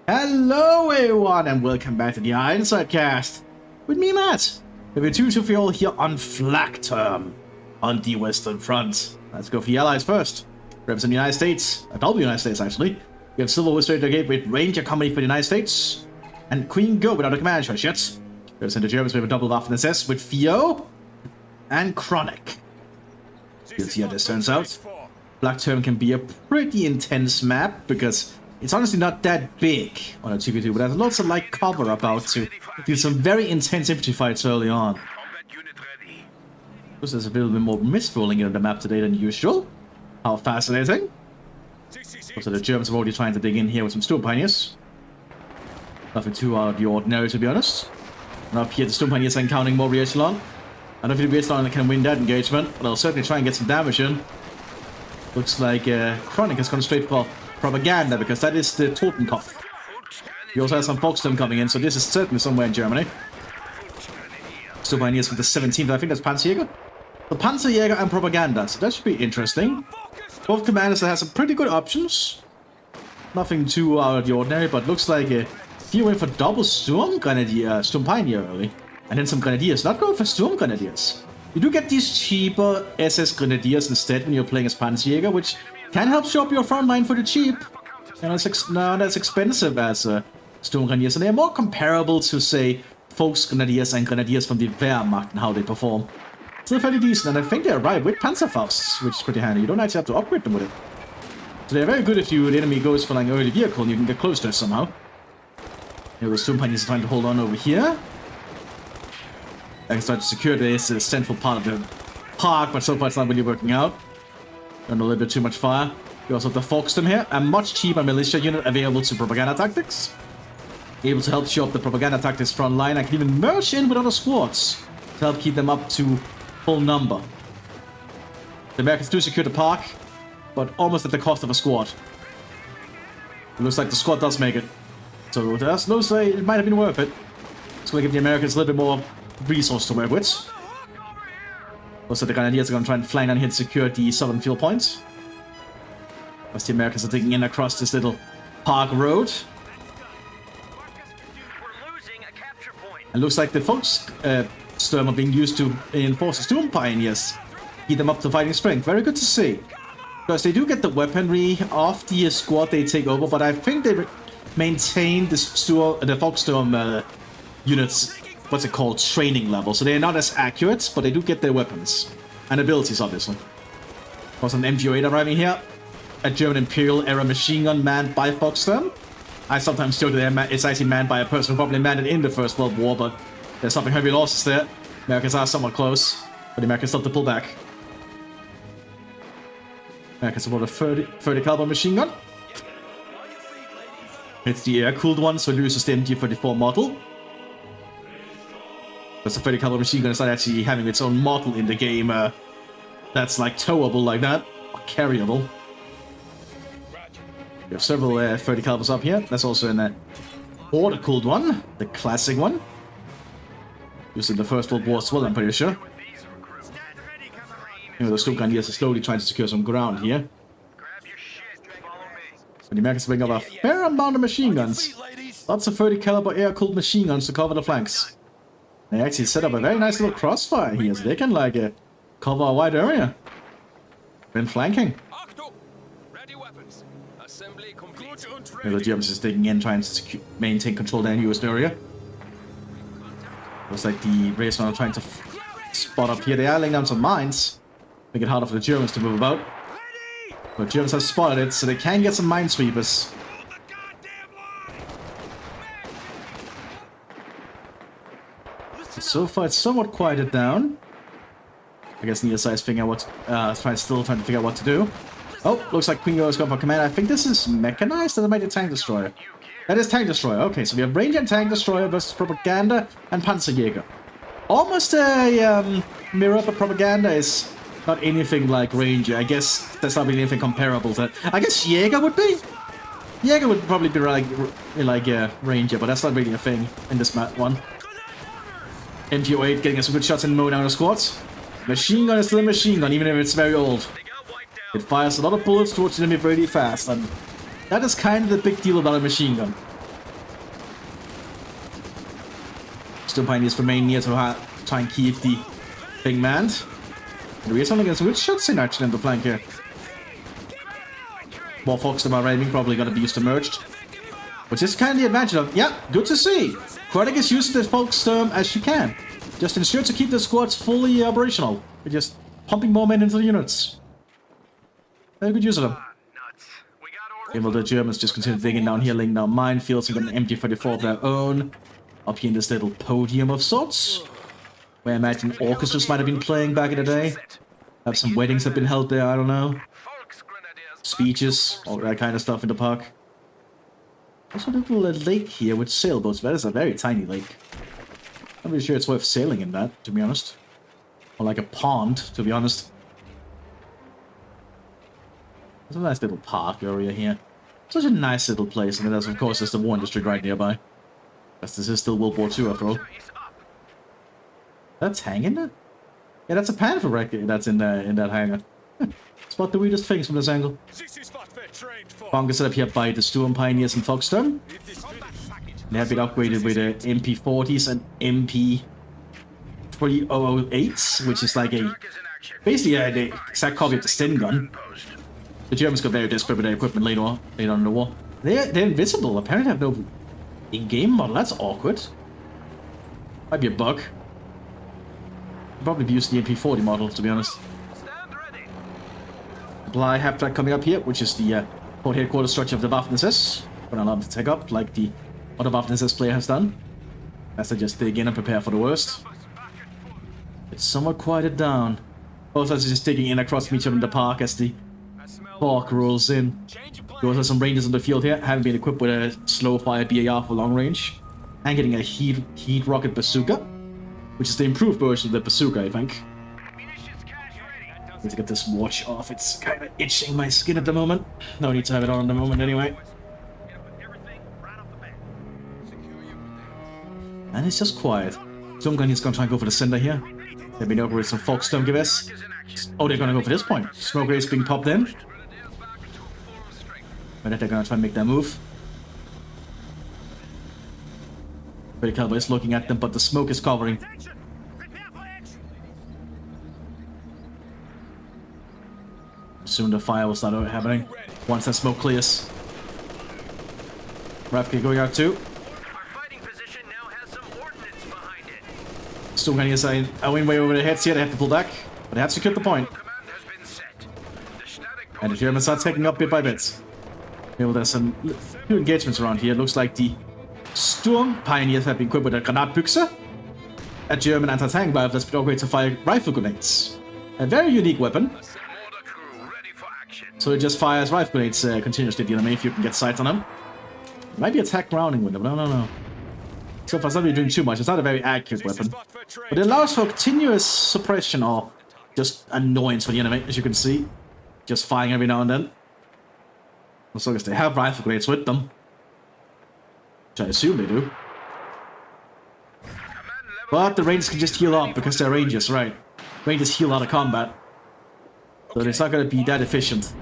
Hello everyone and welcome back to the Ironside cast with me, Matt. We have two to feel here on flag term on the Western Front. Let's go for the Allies first. Represent the United States, double United States actually. We have Silver Wizard Gate with Ranger Company for the United States and Queen Go without a command choice yet. Represent the Germans, we have a double Waffen SS with Theo and Chronic. You'll see how this turns out. Flag term can be a pretty intense map because it's honestly not that big on a 2v2, but there's lots of light cover about to do some very intense infantry fights early on. There's a little bit more mist rolling in on the map today than usual. How fascinating. Also, the Germans are already trying to dig in here with some Storm Pioneers. Nothing too out of the ordinary, to be honest. And up here, the Storm Pioneers are encountering more Realism. I don't think the Realism can win that engagement, but I'll certainly try and get some damage in. Looks like Chronic has gone straight for propaganda, because that is the Totenkopf. We also have some Volksturm coming in, so this is certainly somewhere in Germany. Still pioneers for the 17th, I think that's Panzerjäger. So Panzerjäger and propaganda, so that should be interesting. Both commanders that have some pretty good options. Nothing too out of the ordinary, but looks like a few went for double Sturm Grenadier, Sturm Pioneer early. And then some Grenadiers, not going for Sturm Grenadiers. You do get these cheaper SS Grenadiers instead when you're playing as Panzerjäger, which can help show up your front line for the cheap. And it's not as expensive as Sturm Grenadiers, and they're more comparable to, say, Volksgrenadiers and Grenadiers from the Wehrmacht and how they perform. Still fairly decent, and I think they're right with Panzerfausts, which is pretty handy. You don't actually have to upgrade them with it. So they're very good if the enemy goes for like an early vehicle and you can get close to it somehow. Here the Sturm Pioneers are trying to hold on over here. I can start to secure this central part of the park, but so far it's not really working out. And a little bit too much fire. We also have the Volksturm here, a much cheaper militia unit available to propaganda tactics. Able to help show up the propaganda tactics front line. I can even merge in with other squads to help keep them up to full number. The Americans do secure the park, but almost at the cost of a squad. It looks like the squad does make it. So that's no say it might have been worth it. It's going to give the Americans a little bit more resource to work with. Also, the Grenadiers are going to try and flank on here to secure the southern field points. As the Americans are digging in across this little park road. It looks like the Volksturm are being used to enforce the Sturm Pioneers. Keep them up to fighting strength. Very good to see. Because they do get the weaponry of the squad they take over, but I think they maintain the Volksturm units, what's it called, training level. So they're not as accurate, but they do get their weapons. And abilities, obviously. Was an MG08 arriving here. A German Imperial era machine gun manned by Volksturm. I sometimes joke that it's actually manned by a person who probably manned it in the First World War, but there's something heavy losses there. Americans are somewhat close, but the Americans still have to pull back. Americans have brought a 30 caliber machine gun. It's the air-cooled one, so it loses the MG34 model. That's a 30 caliber machine gun. It's not actually having its own model in the game that's like towable like that, or carryable. We have several 30 calibers up here. That's also in that water-cooled one, the classic one. Used in the First World War as well, I'm pretty sure. You know, the Sturm Pioneers are slowly trying to secure some ground here. But the Americans bring up a fair amount of machine guns. Lots of 30 caliber air-cooled machine guns to cover the flanks. They actually set up a very nice little crossfire here, so they can like cover a wide area. When flanking. And the Germans is digging in, trying to maintain control of the newest area. Looks like the Realism are trying to spot up here. They are laying down some mines. Make it harder for the Germans to move about. But Germans have spotted it, so they can get some minesweepers. So far, it's somewhat quieted down. I guess neither side's still trying to figure out what to do. Oh, looks like Queen Go is going for command. I think this is mechanized, or that might be Tank Destroyer. That is Tank Destroyer. Okay, so we have Ranger and Tank Destroyer versus Propaganda and Panzerjäger. Almost a mirror, but Propaganda is not anything like Ranger. I guess that's not really anything comparable to that. I guess Jäger would be. Jäger would probably be like Ranger, but that's not really a thing in this one. MG08 getting some good shots and mowing down the squads. Machine gun is still a machine gun, even if it's very old. It fires a lot of bullets towards the enemy really fast, and that is kind of the big deal about a machine gun. Stone Pioneers remain near to try and keep the thing manned. And we're something against good shots in actually in the flank here. More Foxstorm are aiming, probably gonna be used emerged. Which is kind of the advantage of, yeah, good to see. Chronic is using the Foxstorm as you can. Just ensure to keep the squads fully operational. We're just pumping more men into the units. Very good use of them. Okay, well, the Germans just continue digging down here, laying down minefields, and got an MG-44 of their own. Up here in this little podium of sorts. Where I imagine orchestras might have been playing back in the day. Have some weddings have been held there, I don't know. Speeches, all that kind of stuff in the park. There's a little lake here with sailboats. That is a very tiny lake. I'm pretty sure it's worth sailing in that, to be honest. Or like a pond, to be honest. There's a nice little park area here. Such a nice little place, and then there's, of course, there's the war industry right nearby. Because this is still World War II, after all. That's hanging there? Yeah, that's a Panther wreck that's in that hangar. Spot the weirdest things from this angle. Bunker set up here by the Storm Pioneers and Foxstorm. They have been upgraded with the MP40s and MP3008s, which is like a... basically the exact copy of the Sten gun. The Germans got very desperate with their equipment later on in the war. They're invisible. Apparently have no in-game model. That's awkward. Might be a bug. Probably be using the MP40 model, to be honest. Supply half-track coming up here, which is the port headquarters structure of the Waffen-SS. Gonna allow them to take up, like the other Waffen-SS player has done. As they just dig in and prepare for the worst. It's somewhat quieted down. Both sides are just digging in across each other in the park as the park rolls in. You also have some rangers on the field here, having been equipped with a slow-fire BAR for long range. And getting a heat rocket bazooka. Which is the improved version of the bazooka, I think. Need to get this watch off. It's kind of itching my skin at the moment. No need to have it on at the moment anyway. And it's just quiet. Some gun is gonna try and go for the center here. They've been over with some Foxstorm givers. Oh, they're gonna go for this point. Smoke rays being popped in. But they're gonna try and make that move. Pretty Caliber is looking at them, but the smoke is covering. Soon the fire will start happening. Once that smoke clears. Rafke going out too. Still going to say, I win way over their heads here. They have to pull back, but they have secured the point. And the Germans are taking up bit by bit. Well, there's some new engagements around here. It looks like the Sturm Pioneers have been equipped with a Granatbüchse, a German anti-tank rifle that's been upgraded to fire rifle grenades. A very unique weapon. So it just fires rifle grenades continuously at the enemy if you can get sight on them. It might be attack rounding with them, but I don't know. So far, it's not really doing too much. It's not a very accurate weapon. But it allows for continuous suppression or just annoyance for the enemy, as you can see. Just firing every now and then. As long as they have rifle grenades with them. Which I assume they do. But the Rangers can just heal up because they're Rangers, right? Rangers heal out of combat. So it's not going to be that efficient.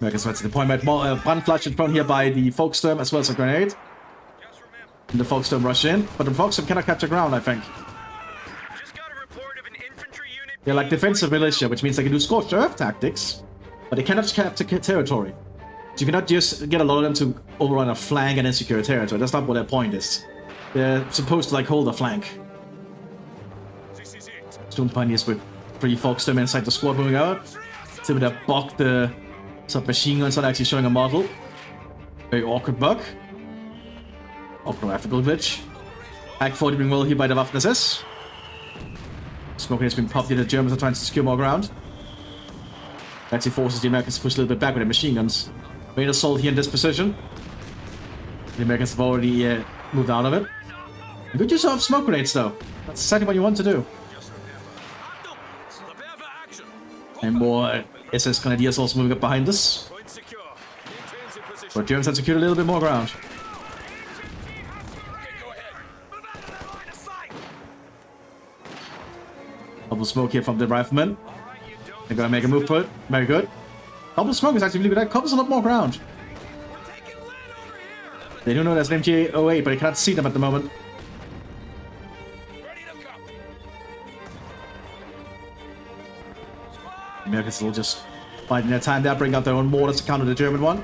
Americans went to the point. Brand flash in front here by the Foxstorm as well as a grenade. And the Foxstorm rush in. But the Foxstorm cannot capture ground, I think. They're like defensive militia, which means they can do scorched earth tactics. But they cannot capture territory. So you cannot just get a lot of them to overrun a flank and then secure a territory. That's not what their point is. They're supposed to like hold a flank. Stone Pioneers with 3 Foxstorm inside the squad moving out. See with that bug, the submachine guns are actually showing a model. Very awkward bug. Graphical glitch. Hack 40 being well here by the Waffen-SS. Smoking has been popped in. The Germans are trying to secure more ground. That actually forces the Americans to push a little bit back with their machine guns. Main assault here in this position. The Americans have already moved out of it. Good use of smoke grenades though. That's exactly what you want to do. And more SS Grenadiers also moving up behind us. But Germans have secured a little bit more ground. Double smoke here from the riflemen. They're gonna make a move for it. Very good. Double smoke is actually really good. That covers a lot more ground. They do know there's an MG08, but I can't see them at the moment. Americans will just biding their time there, bring out their own mortars to counter the German one.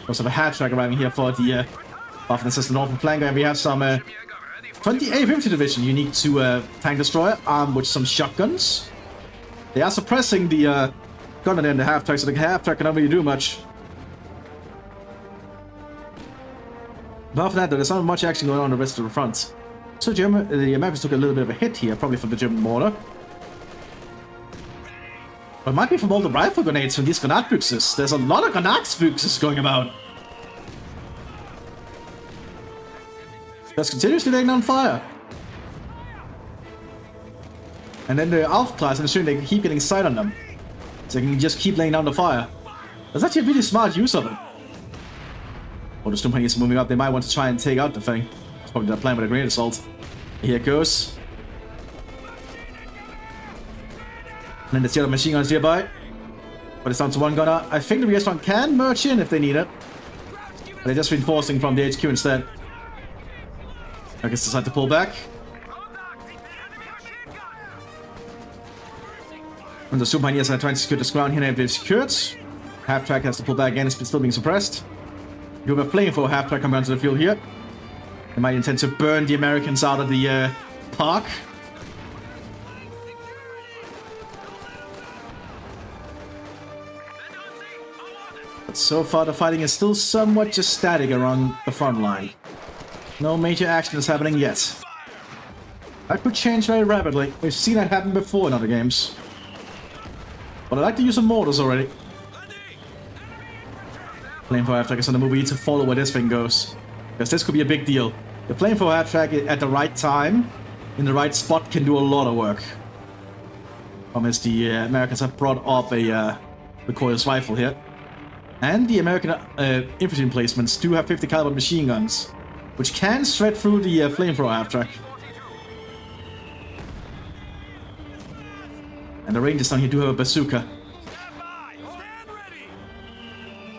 Also have a half-track arriving here for the Waffen-assisted northern flank, and we have some 28th Infantry Division unique to tank destroyer, armed with some shotguns. They are suppressing the gunner in the half-track, so the half-track cannot really do much. Apart from that, there's not much action going on the rest of the front. So the Americans took a little bit of a hit here, probably from the German mortar. But it might be from all the rifle grenades from these Granatbüchses. There's a lot of Granatbüchses going about. Just continuously laying down fire. And then the Aufpreis, ensuring they keep getting sight on them. So they can just keep laying down the fire. That's actually a really smart use of it. Oh, the Sturmpanier is moving up. They might want to try and take out the thing. It's probably their plan with a grenade assault. Here it goes. And then there's the other machine guns nearby. But it's down to one gunner. I think the restaurant can merge in if they need it. But they're just reinforcing from the HQ instead. I guess decide to pull back. And the Sturmpaniers are trying to secure this ground here, and they've secured. Half-track has to pull back again, it's still being suppressed. You have a flamethrower half-track coming onto the field here. They might intend to burn the Americans out of the park. But so far the fighting is still somewhat just static around the front line. No major action is happening yet. That could change very rapidly. We've seen that happen before in other games. But I like to use some mortars already. Flamethrower half-track is on the movie to follow where this thing goes. Because this could be a big deal. The flamethrower half-track at the right time, in the right spot, can do a lot of work. Promise the Americans have brought up a recoilless rifle here. And the American infantry emplacements do have 50 caliber machine guns, which can shred through the flamethrower half-track. And the Rangers down here do have a bazooka.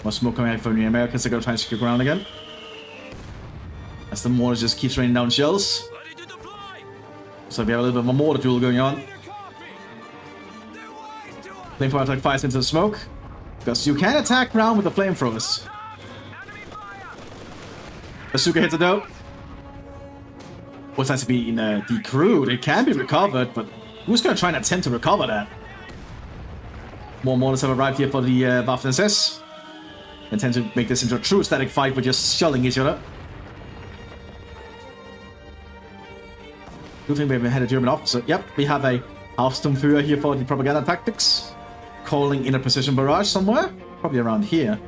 More smoke coming out from the Americans. They're going to try and secure ground again. As the mortar just keeps raining down shells. So we have a little bit of a mortar duel going on. Flamethrower attack fires into the smoke. Because you can attack ground with the flamethrowers. Bazooka hits it though. What's nice to be in decrewed? It can be recovered, but who's going to try and attempt to recover that? More mortars have arrived here for the Waffen-SS. Intend to make this into a true static fight with just shelling each other. Do think we had a German officer. Yep, we have a Hauptsturmführer here for the propaganda tactics. Calling in a precision barrage somewhere. Probably around here.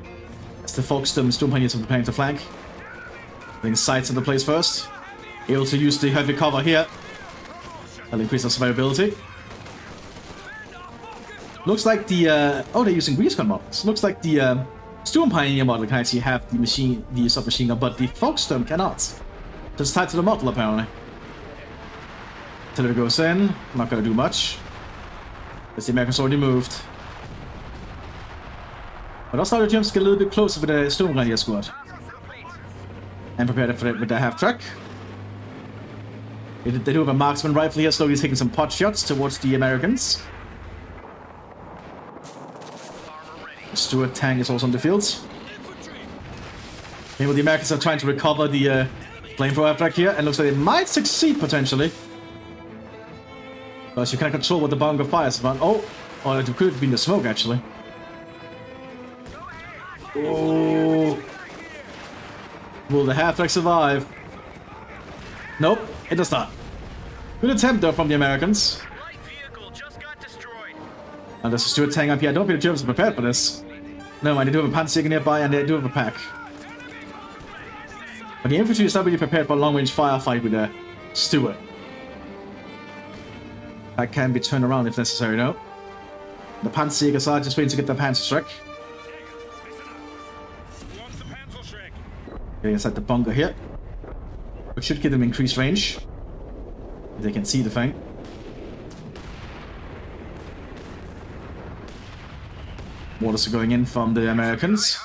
As the Sturmpaniers are preparing to flank. Getting sights into place first. Able to use the heavy cover here. That'll increase our survivability. Looks like the oh, they're using grease gun models. Looks like the Sturmpanier model can actually have the submachine gun, but the Volkssturm cannot. Just tied to the model apparently. Artillery goes in. Not gonna do much. As the Americans already moved. But also the Germans get a little bit closer with the Sturmpanier squad. And prepared for it with their half-track. They do have a marksman rifle here, slowly taking some pot shots towards the Americans. The Stuart tank is also on the field. Maybe the Americans are trying to recover the flamethrower half-track here, and looks like they might succeed potentially. Because you can't control what the bunker fires around. Oh, it could have been the smoke actually. Oh. Will the half-track survive? Nope, it does not. Good attempt though from the Americans. And there's a Stuart tank up here. I don't think the Germans are prepared for this. No mind, they do have a Panzer nearby and they do have a pack. But the infantry is not really prepared for a long-range firefight with a Stuart. That can be turned around if necessary, though. The Panzerjägers are just waiting to get the Panzerschreck. Okay, inside the bunker here. Which should give them increased range. If they can see the thing. Mortars are going in from the Americans.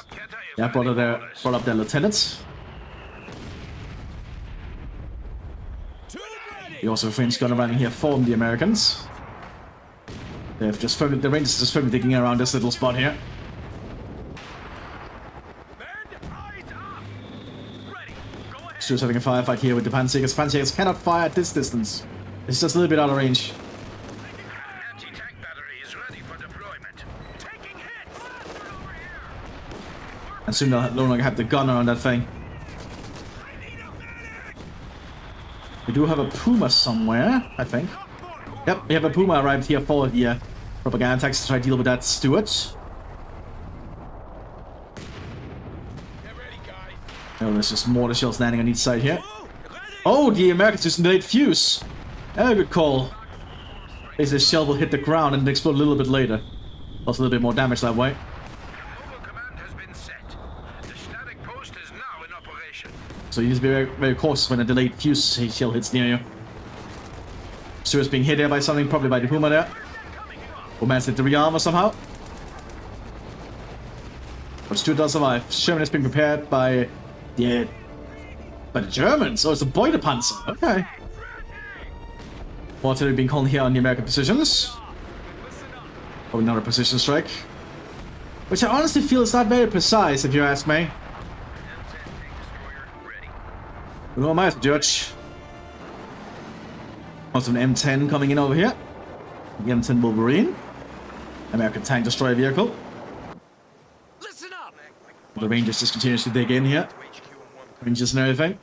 Yeah, brought up their lieutenant. We also have a French gunner running here for the Americans. They've just firmly, the Rangers just firmly digging around this little spot here. Stuart's having a firefight here with the Panzergers. Panzergers cannot fire at this distance. It's just a little bit out of range. Anti-tank battery is ready for deployment. Taking hits. And soon they'll no longer have the gunner on that thing. We do have a Puma somewhere, I think. Yep, we have a Puma arrived here for the propaganda attacks to try to deal with that Stuart. Oh, there's just mortar shells landing on each side here. Oh, the Americans just delayed fuse. Good call. Basically, the shell will hit the ground and explode a little bit later. Also a little bit more damage that way. So you need to be very, very cautious when a delayed fuse shell hits near you. Stuart's being hit there by something, probably by the Puma there. Or managed to rearmor somehow. But Stuart does survive. Sherman has been prepared by the Germans. Oh, it's a Beutepanzer. Okay. Artillery being called here on the American positions. Oh, another precision strike. Which I honestly feel is not very precise, if you ask me. Who am I to judge? Also an M10 coming in over here. The M10 Wolverine. American tank destroyer vehicle. Listen up. The Rangers just continuously dig in here. Rangers and everything.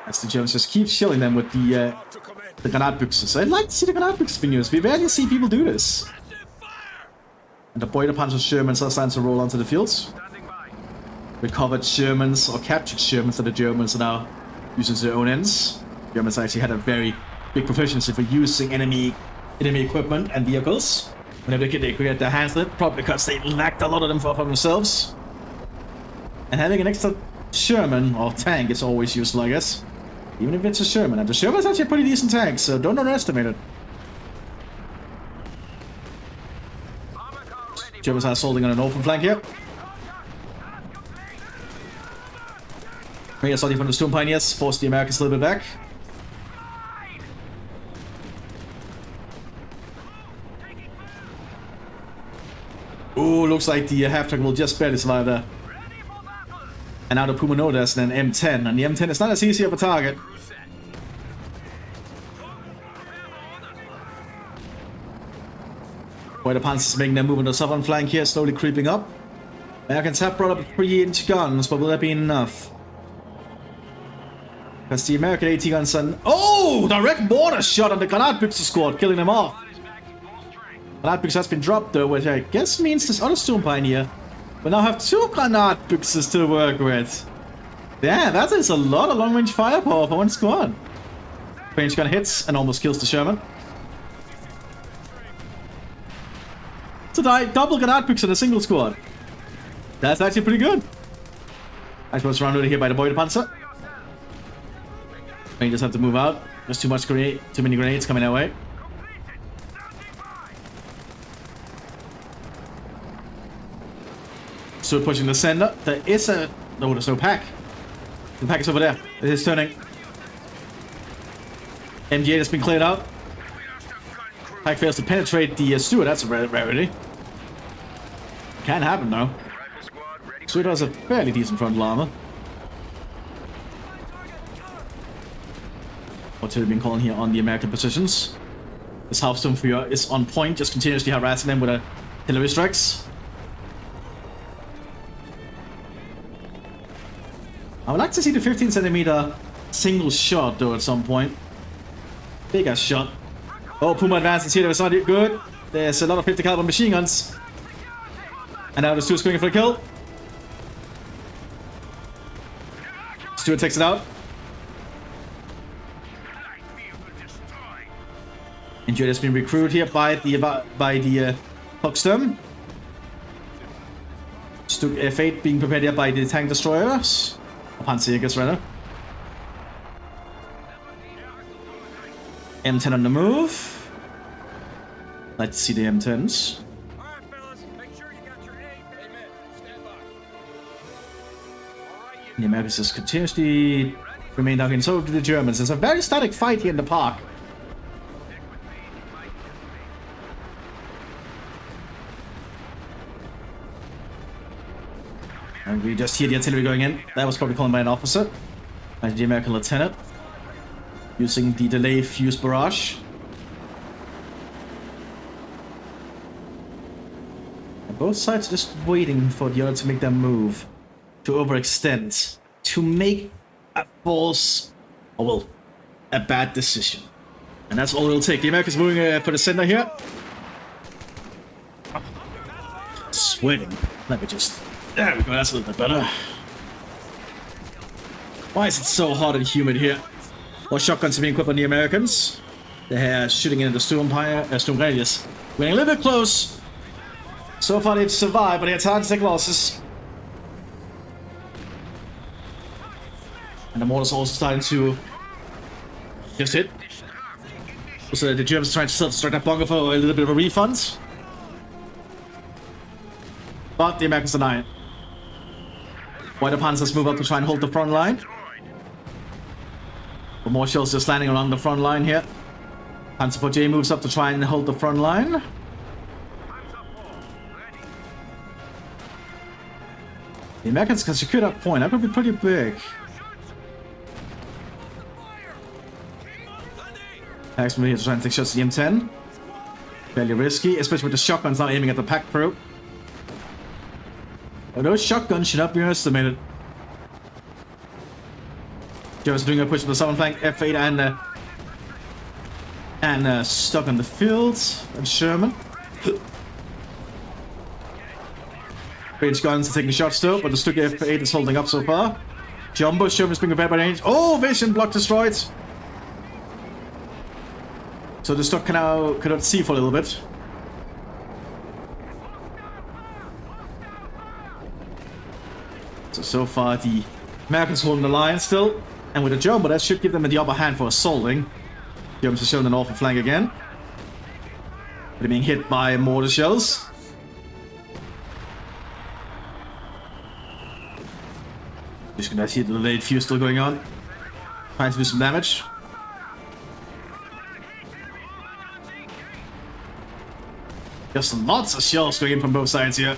As the Germans just keep shelling them with the Granatbüchse. I'd like to see the Granatbüchse being used. We rarely see people do this. And the Beutepanzer Germans are starting to roll onto the fields. Recovered Germans or captured Germans that the Germans are now using to their own ends. Germans actually had a very big proficiency for using enemy equipment and vehicles whenever they could get their hands on it, probably because they lacked a lot of them for themselves. And having an extra Sherman or tank is always useful, I guess. Even if it's a Sherman. And the Sherman is actually a pretty decent tank, so don't underestimate it. Germans are assaulting on an open flank here. Rangers starting from the Storm Pioneers, force the Americans a little bit back. Ooh, looks like the half-track will just barely survive there. And now the Puma Nodas and an M10. And the M10 is not as easy of a target. Where the Panzers is making their move on the southern flank here, slowly creeping up. Americans have brought up 3-inch guns, but will that be enough? Because the American AT guns are... Oh! Direct mortar shot on the Granatbüchse squad, killing them off. Granatbüchse has been dropped though, which I guess means this other Storm Pioneer will now have 2 Granatbüchses to work with. Yeah, that is a lot of long-range firepower for one squad. Range gun hits and almost kills the Sherman. To die, double Granatbüchse in a single squad. That's actually pretty good. I suppose surrounded here by the Beutepanzer. Rangers have to move out. There's too many grenades coming our way. Still pushing the center. There is a... No, there's no pack. The pack is over there. It is turning. MG8 has been cleared out. Pack fails to penetrate the Stuart. That's a rarity. Can happen though. Stuart has a fairly decent frontal armor. Artillery being called here on the American positions. This Hauptsturmführer is on point, just continuously harassing them with artillery strikes. I would like to see the 15cm single shot though at some point. Big ass shot. Oh, Puma advances here, that's not good. There's a lot of 50 caliber machine guns. And now the Stuart's going for a kill. Stuart takes it out. Injured has been recruited here by the Hochsturm. Fate being prepared here by the tank destroyers. Panzergers rather. M10 on the move. Let's see the M10s. The Americans just continuously remain down here, and so do the Germans. It's a very static fight here in the park. And we just hear the artillery going in. That was probably called by an officer. And the American lieutenant. Using the delay fuse barrage. And both sides are just waiting for the other to make their move. To overextend. To make a false, or well, a bad decision. And that's all it'll take. The Americans moving for the center here. Sweating. Let me just... There we go, that's a little bit better. Why is it so hot and humid here? More shotguns are being equipped on the Americans. They're shooting into the storm radius. Getting a little bit close. So far they've survived, but they have time to take losses. And the mortar's also starting to just hit. So the Germans are trying to self-destruct that bunker for a little bit of a refund. But the Americans deny it. White Panzers move up to try and hold the front line. But more shells just landing along the front line here. Panzer IV moves up to try and hold the front line. The Americans can secure that point. That could be pretty big. Next move here to try and take shots at the M10. Fairly risky, especially with the shotguns now aiming at the pack crew. Oh, those shotguns should not be underestimated. Germans doing a push to the southern flank. F8 and stuck on the field. And Sherman. Range guns are taking shots still, but the Stuka F8 is holding up so far. Jumbo, Sherman's being prepared by range. Oh, vision block destroyed. So the Stuka now cannot see for a little bit. So far the Americans holding the line still. And with the Jumbo, that should give them the upper hand for assaulting. Germans are showing an awful flank again. They're being hit by mortar shells. Just gonna see the delayed fuse still going on. Trying to do some damage. Just lots of shells going in from both sides here.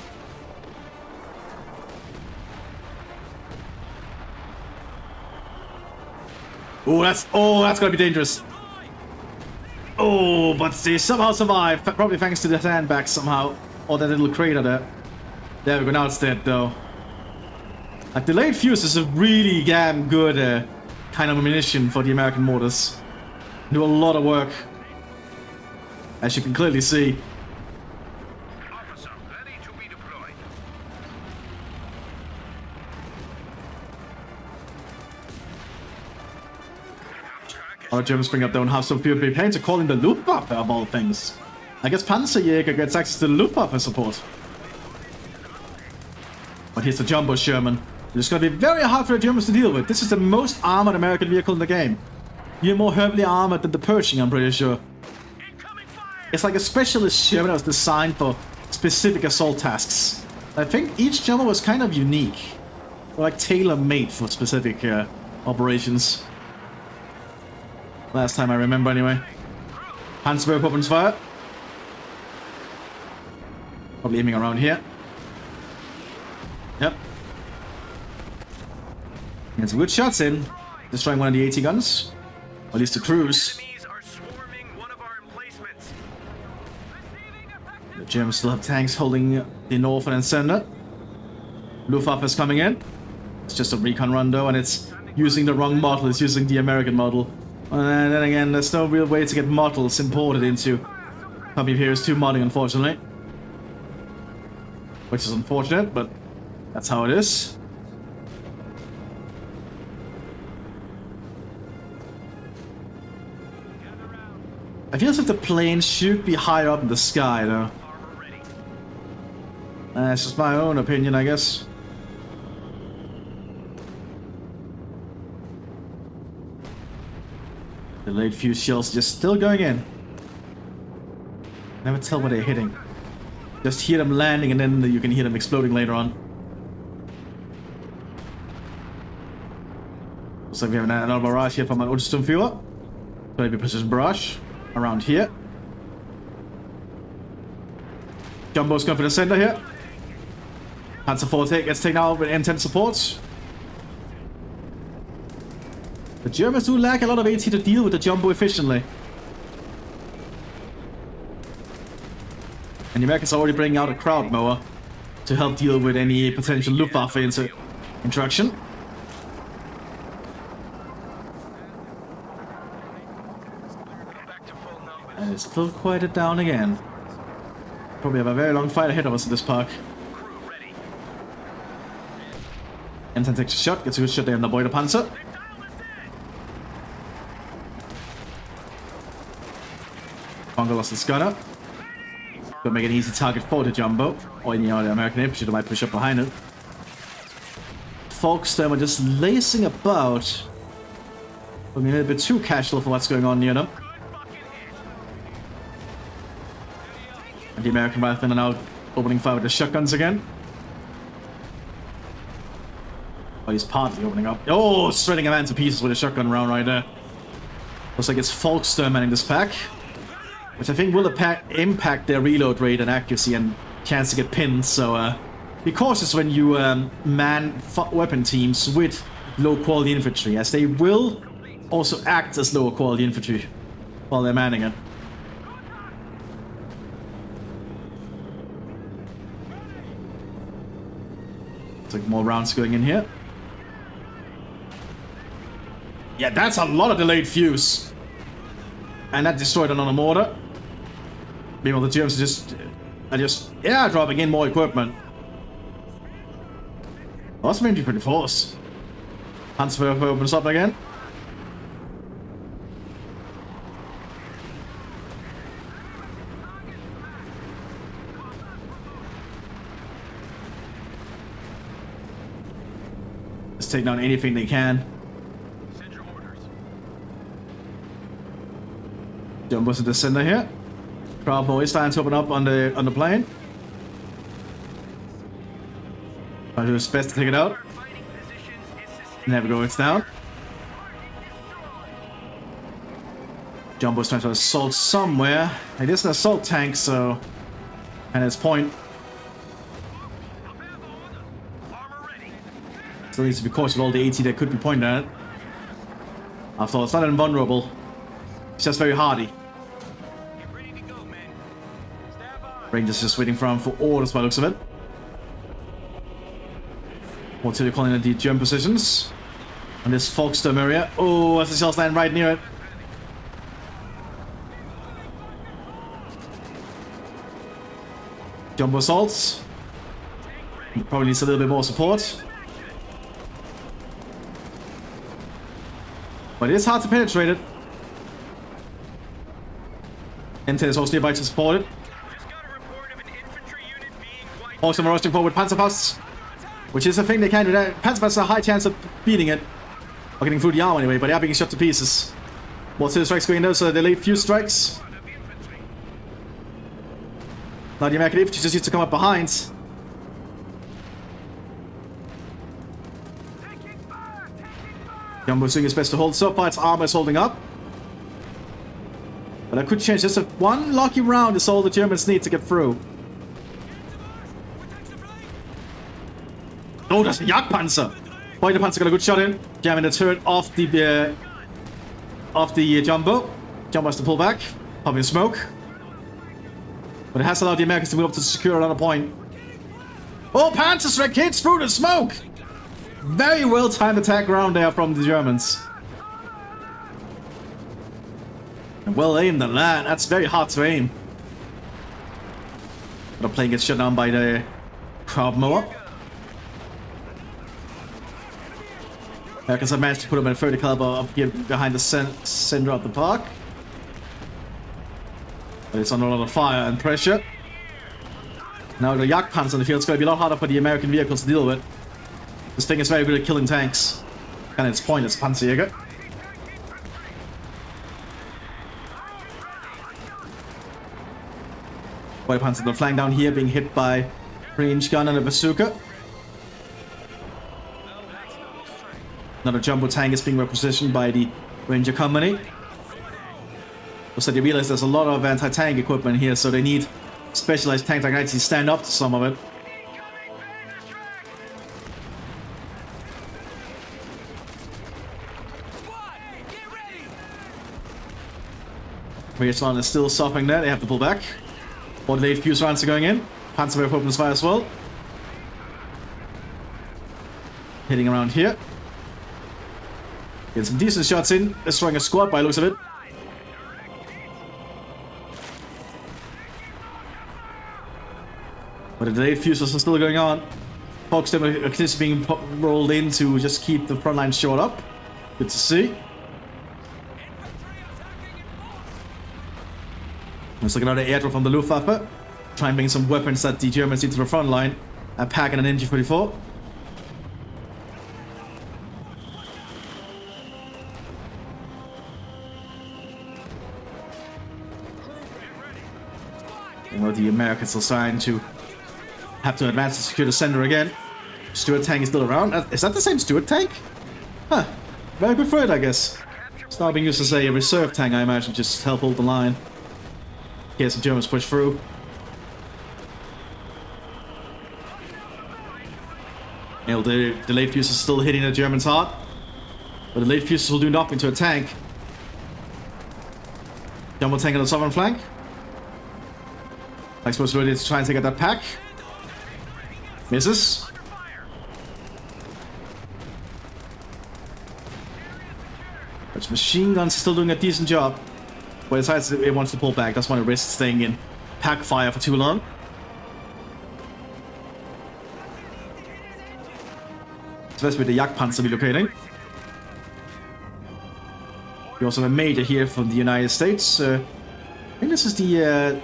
Oh, that's gonna be dangerous. Oh, but they somehow survive, probably thanks to the sandbags somehow, or that little crater there. There we go. Now it's dead though. Like delayed fuse is a really damn good kind of ammunition for the American mortars. Do a lot of work, as you can clearly see. Our Germans bring up their own house of Fury Paints are calling the Luftwaffe of all things. I guess Panzerjäger gets access to the Luftwaffe support. But here's the Jumbo Sherman. It's going to be very hard for the Germans to deal with. This is the most armored American vehicle in the game. You're more heavily armored than the Pershing, I'm pretty sure. It's like a specialist Sherman that was designed for specific assault tasks. I think each Jumbo was kind of unique. Like tailor-made for specific operations. Last time I remember, anyway. Hansberg opens fire. Probably aiming around here. Yep. Get some good shots in. Destroying one of the AT guns. Or at least the crews. The Germans still have tanks holding the northern and center. Luftwaffe is coming in. It's just a recon run though, and it's using the wrong model. It's using the American model. And then again, there's no real way to get models imported into Copy of Heroes 2 modding, unfortunately. Which is unfortunate, but that's how it is. I feel as if the plane should be higher up in the sky, though. That's just my own opinion, I guess. The late fuse shells just still going in. Never tell where they're hitting. Just hear them landing and then you can hear them exploding later on. Looks like we have another barrage here from an Ultrasturmführer. So maybe precision barrage around here. Jumbo's going for the center here. Panzer IV gets taken out with M10 support. The Germans do lack a lot of AT to deal with the Jumbo efficiently. And the Americans are already bringing out a crowd mower to help deal with any potential Luftwaffe interaction. And it's still quieted down again. Probably have a very long fight ahead of us in this park. M10 takes a shot, gets a good shot there on the Boiler Panzer. Congo lost his gunner. Gonna make an easy target for the Jumbo. Or the American infantry that might push up behind it. Folkstorm are just lacing about. Looking a little bit too casual for what's going on near them. And the American riflemen are now opening fire with the shotguns again. Oh, he's partly opening up. Oh, shredding a man to pieces with a shotgun round right there. Looks like it's Folkstorm manning this pack. Which I think will impact their reload rate and accuracy and chance to get pinned, so be cautious when you man weapon teams with low quality infantry, as they will also act as lower quality infantry while they're manning it. Looks like more rounds going in here. Yeah, that's a lot of delayed fuse. And that destroyed another mortar. Meanwhile, the Germans are just dropping in more equipment. That's mainly pretty force. Panzer opens up again. Let's take down anything they can. Send your orders. Jumbo's in the center here. Bravo is starting to open up on the plane. Trying to do his best to take it out. Never go, it's down. Jumbo's trying to assault somewhere. It is an assault tank, so. And its point. Still needs to be cautious with all the AT that could be pointed at it. After all, it's not invulnerable. It's just very hardy. Rangers just waiting for him for orders by the looks of it. What's he calling in the German positions? And this Folkstorm area. Oh, as the shells land right near it. Jumbo assaults. Probably needs a little bit more support. But it is hard to penetrate it. Mthis is also nearby to support it. Also, we're rushing forward Panzerfaust, which is a thing they can do. Panzerfaust has a high chance of beating it. Or getting through the arm anyway, but they are being shot to pieces. More two strikes going there, so they leave few strikes. Now the American infantry just needs to come up behind. Jumbo's doing his best to hold. So far, its armor is holding up. But that could change. Just one lucky round is all the Germans need to get through. Oh, that's a Jagdpanzer! Boy, the Panzer got a good shot in. Jamming the turret off the Jumbo. Jumbo has to pull back. Popping smoke. But it has allowed the Americans to move up to secure another point. Oh, Panzer strike hits through the smoke! Very well timed attack round there from the Germans. And well aimed at that. That's very hard to aim. But the plane gets shut down by the crowd mower. Americans have managed to put up a 30 caliber up here behind the center of the park. But it's under a lot of fire and pressure. Now the Jagdpanzer in the field is going to be a lot harder for the American vehicles to deal with. This thing is very good at killing tanks. And its point is Panzerjäger. White Panzer on the flank down here being hit by range gun and a bazooka. Another jumbo tank is being requisitioned by the Ranger Company. So they realize there's a lot of anti-tank equipment here, so they need specialized tanks that can actually stand up to some of it. Realism is still suffering there, they have to pull back. More delayed fuse rounds are going in. Panzerwerfer opens fire as well. Hitting around here. Getting some decent shots in, destroying a squad by the looks of it. But the delayed fuses are still going on. Fox are being rolled in to just keep the front line short up. Good to see. Looks like another airdrop from the Luftwaffe. Try and bring some weapons that the Germans need to the front line. A pack and an MG44. You know, the Americans are starting to have to advance to secure the center again. Stuart tank is still around. Is that the same Stuart tank? Huh. Very good for it, I guess. It's now being used as a reserve tank, I imagine, just to help hold the line. Here's the Germans push through. You know, the delayed fuse is still hitting the Germans hard. But the delayed fuses will do nothing to a tank. Jumbo tank on the southern flank. I suppose ready to try and take out that pack. Misses. But machine gun's still doing a decent job. But it decides it wants to pull back. That's why it risks staying in pack fire for too long. Especially with the Jagdpanzer relocating. We also have a major here from the United States. I think this is the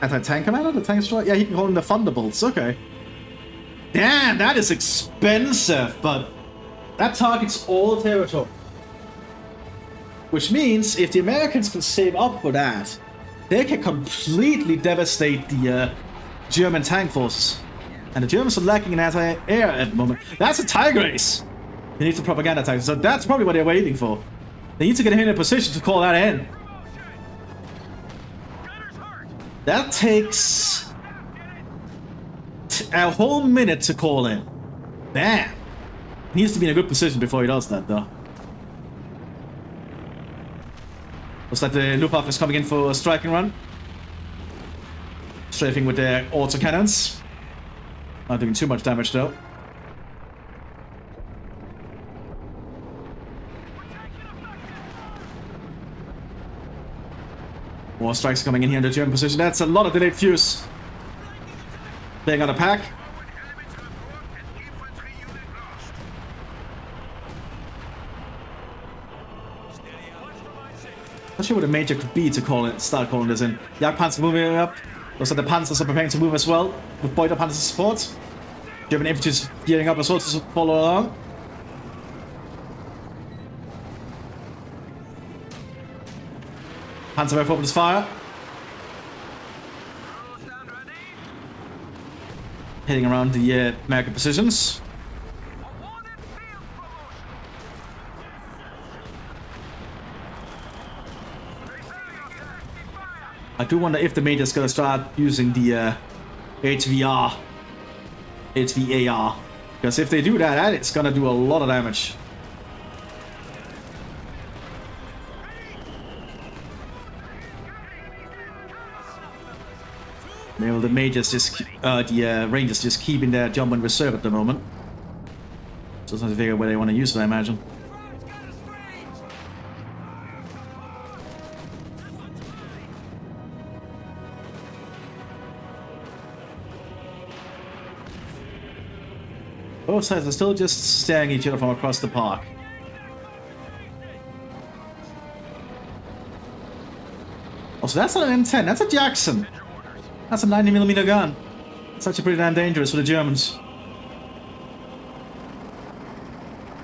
anti-tank commander, the tank destroyer. Yeah, he can call them the Thunderbolts. Okay. Damn, that is expensive, but that targets all territory. Which means if the Americans can save up for that, they can completely devastate the German tank forces. And the Germans are lacking in anti-air at the moment. That's a Tiger Ace! They need some propaganda tanks, so that's probably what they're waiting for. They need to get him in a position to call that in. That takes a whole minute to call in. Damn. He needs to be in a good position before he does that, though. Looks like the Luftwaffe is coming in for a striking run. Strafing with their autocannons. Not doing too much damage, though. More strikes coming in here in the German position. That's a lot of delayed fuse. Playing on a pack. Not sure what a major could be to start calling this in. Jagdpanzer moving up. Looks like the Panzers are preparing to move as well, with Beuter Panzer support. German infantry is gearing up as well to follow along. Panzerwerfer opens fire. Heading around the American positions. I do wonder if the major's gonna start using the HVAR. Because if they do that, it's gonna do a lot of damage. Maybe the majors just, the Rangers just keeping their jump in reserve at the moment. Just have to figure out where they want to use it, I imagine. Both sides are still just staring at each other from across the park. Also, that's not an M10, that's a Jackson. That's a 90mm gun. It's actually pretty damn dangerous for the Germans.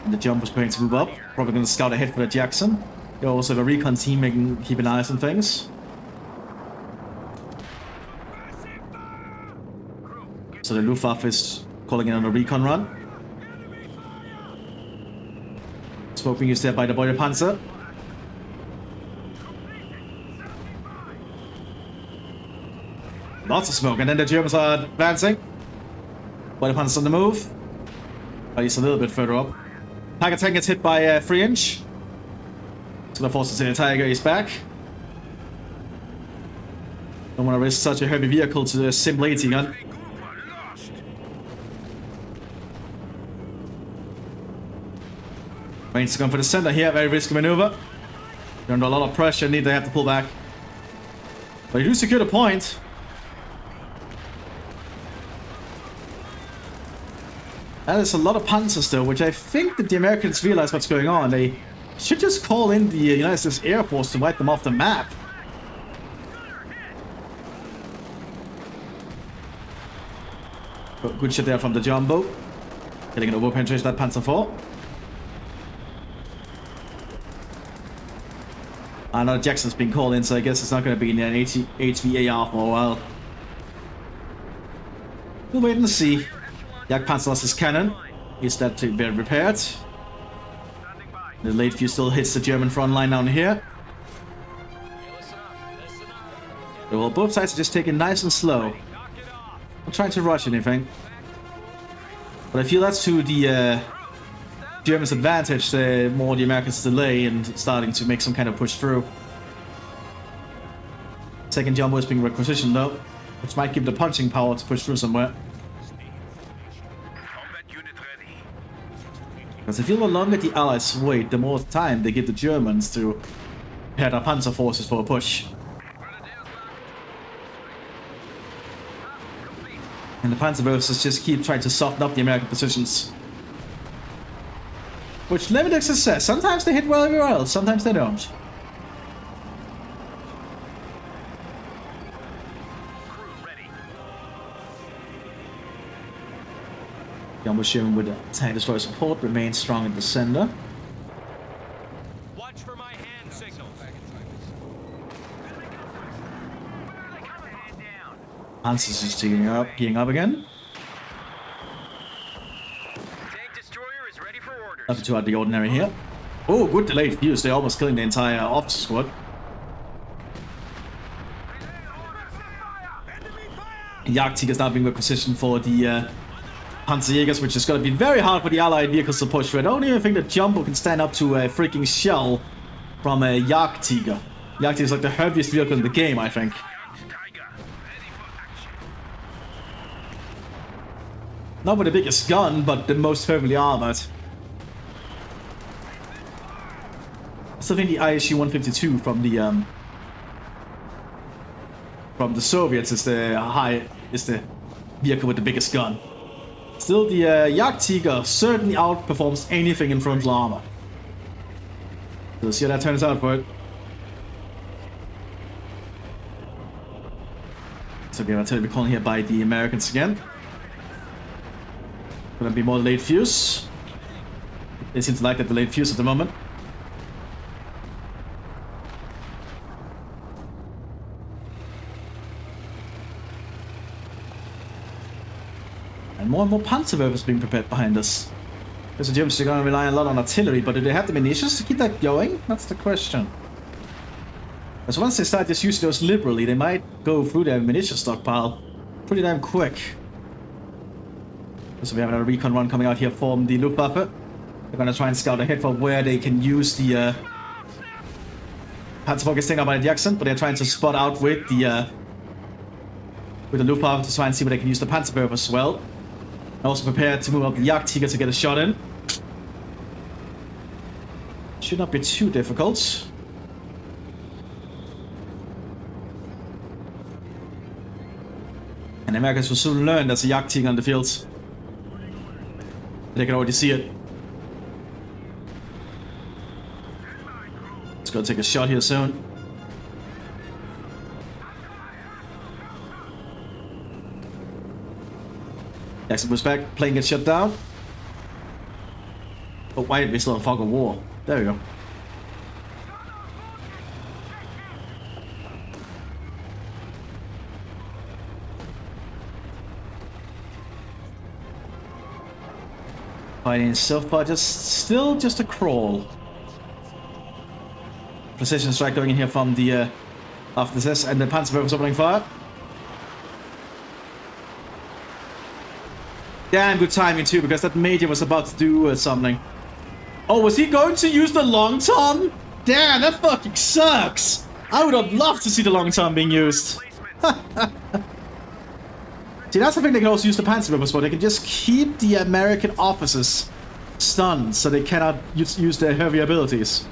And the jump was going to move up. Probably going to scout ahead for the Jackson. You also have a recon team making keep an eye on things. So the Luftwaffe is calling in on a recon run. smoke being used there by the Body Panzer. Lots of smoke, and then the Germans are advancing. Body Panzer's on the move. But he's a little bit further up. Tiger tank gets hit by 3 inch. So the forces in the Tiger is back. Don't want to risk such a heavy vehicle to the simple 80 gun. Range to come for the center here, very risky maneuver. They're under a lot of pressure, need they have to pull back. But they do secure the point. And there's a lot of panzers though, which I think that the Americans realize what's going on. They should just call in the United States Air Force to wipe them off the map. Good shit there from the jumbo. Getting an over-penetration that Panzer IV. Another Jackson's been called in, so I guess it's not going to be in an HVAR for a while. We'll wait and see. Yak Panzer lost his cannon. He's that to be repaired. The late fuse still hits the German front line down here. Well, both sides are just taking nice and slow. Not trying to rush anything. But I feel that's to the Germans' advantage, the more the Americans delay and starting to make some kind of push through. Second jumbo is being requisitioned though, which might give the punching power to push through somewhere. Because I feel the longer the Allies wait, the more time they give the Germans to prepare their panzer forces for a push. And the Panzerwerfers just keep trying to soften up the American positions. Which limited success. Sometimes they hit well everywhere else, sometimes they don't. Jumbo Sherman with tank destroyer support remains strong in the center. Watch for my hand signals. Panzers is heating up again. Tank destroyer is ready for orders. Nothing too out of the ordinary here. Oh, good delayed fuse. They're almost killing the entire officer squad. Jagdtiger is now being requisitioned for the Panzerjägers, which is going to be very hard for the Allied vehicles to push through. I don't even think that Jumbo can stand up to a freaking shell from a Jagdtiger. Jagdtiger is like the heaviest vehicle in the game, I think. Not with the biggest gun, but the most heavily armored. I still think the ISU-152 from the Soviets is the vehicle with the biggest gun. Still, the Jagdtiger certainly outperforms anything in frontal armor. So let's see how that turns out for it. So again, I'll tell you, we're calling here by the Americans again. Gonna be more late fuse. They seem to like that delayed fuse at the moment. And more Panzerwerfers being prepared behind us. Because the Germans are going to rely a lot on artillery, but do they have the munitions to keep that going? That's the question. Because once they start just using those liberally, they might go through their munition stockpile pretty damn quick. So we have another recon run coming out here from the Luftwaffe. They're going to try and scout ahead for where they can use the Panzer IV taken out by the accent, but they're trying to spot out with the Luftwaffe to try and see where they can use the Panzerwerfer as well. Also prepared to move up the Jagdtiger to get a shot in. Should not be too difficult. And the Americans will soon learn there's a Jagdtiger on the field. They can already see it. Let's go take a shot here soon. Jackson moves back, plane gets shut down. Oh, why did we still have fog of war? There we go. Fighting so far, still just a crawl. precision strike going in here from the after this, and the Panzerwerfer's opening fire. Damn good timing too, because that Major was about to do something. Oh, was he going to use the long tom? Damn, that fucking sucks. I would have loved to see the long tom being used. See, that's the thing they can also use the Panzerwerfers for. They can just keep the American officers stunned, so they cannot use their heavy abilities.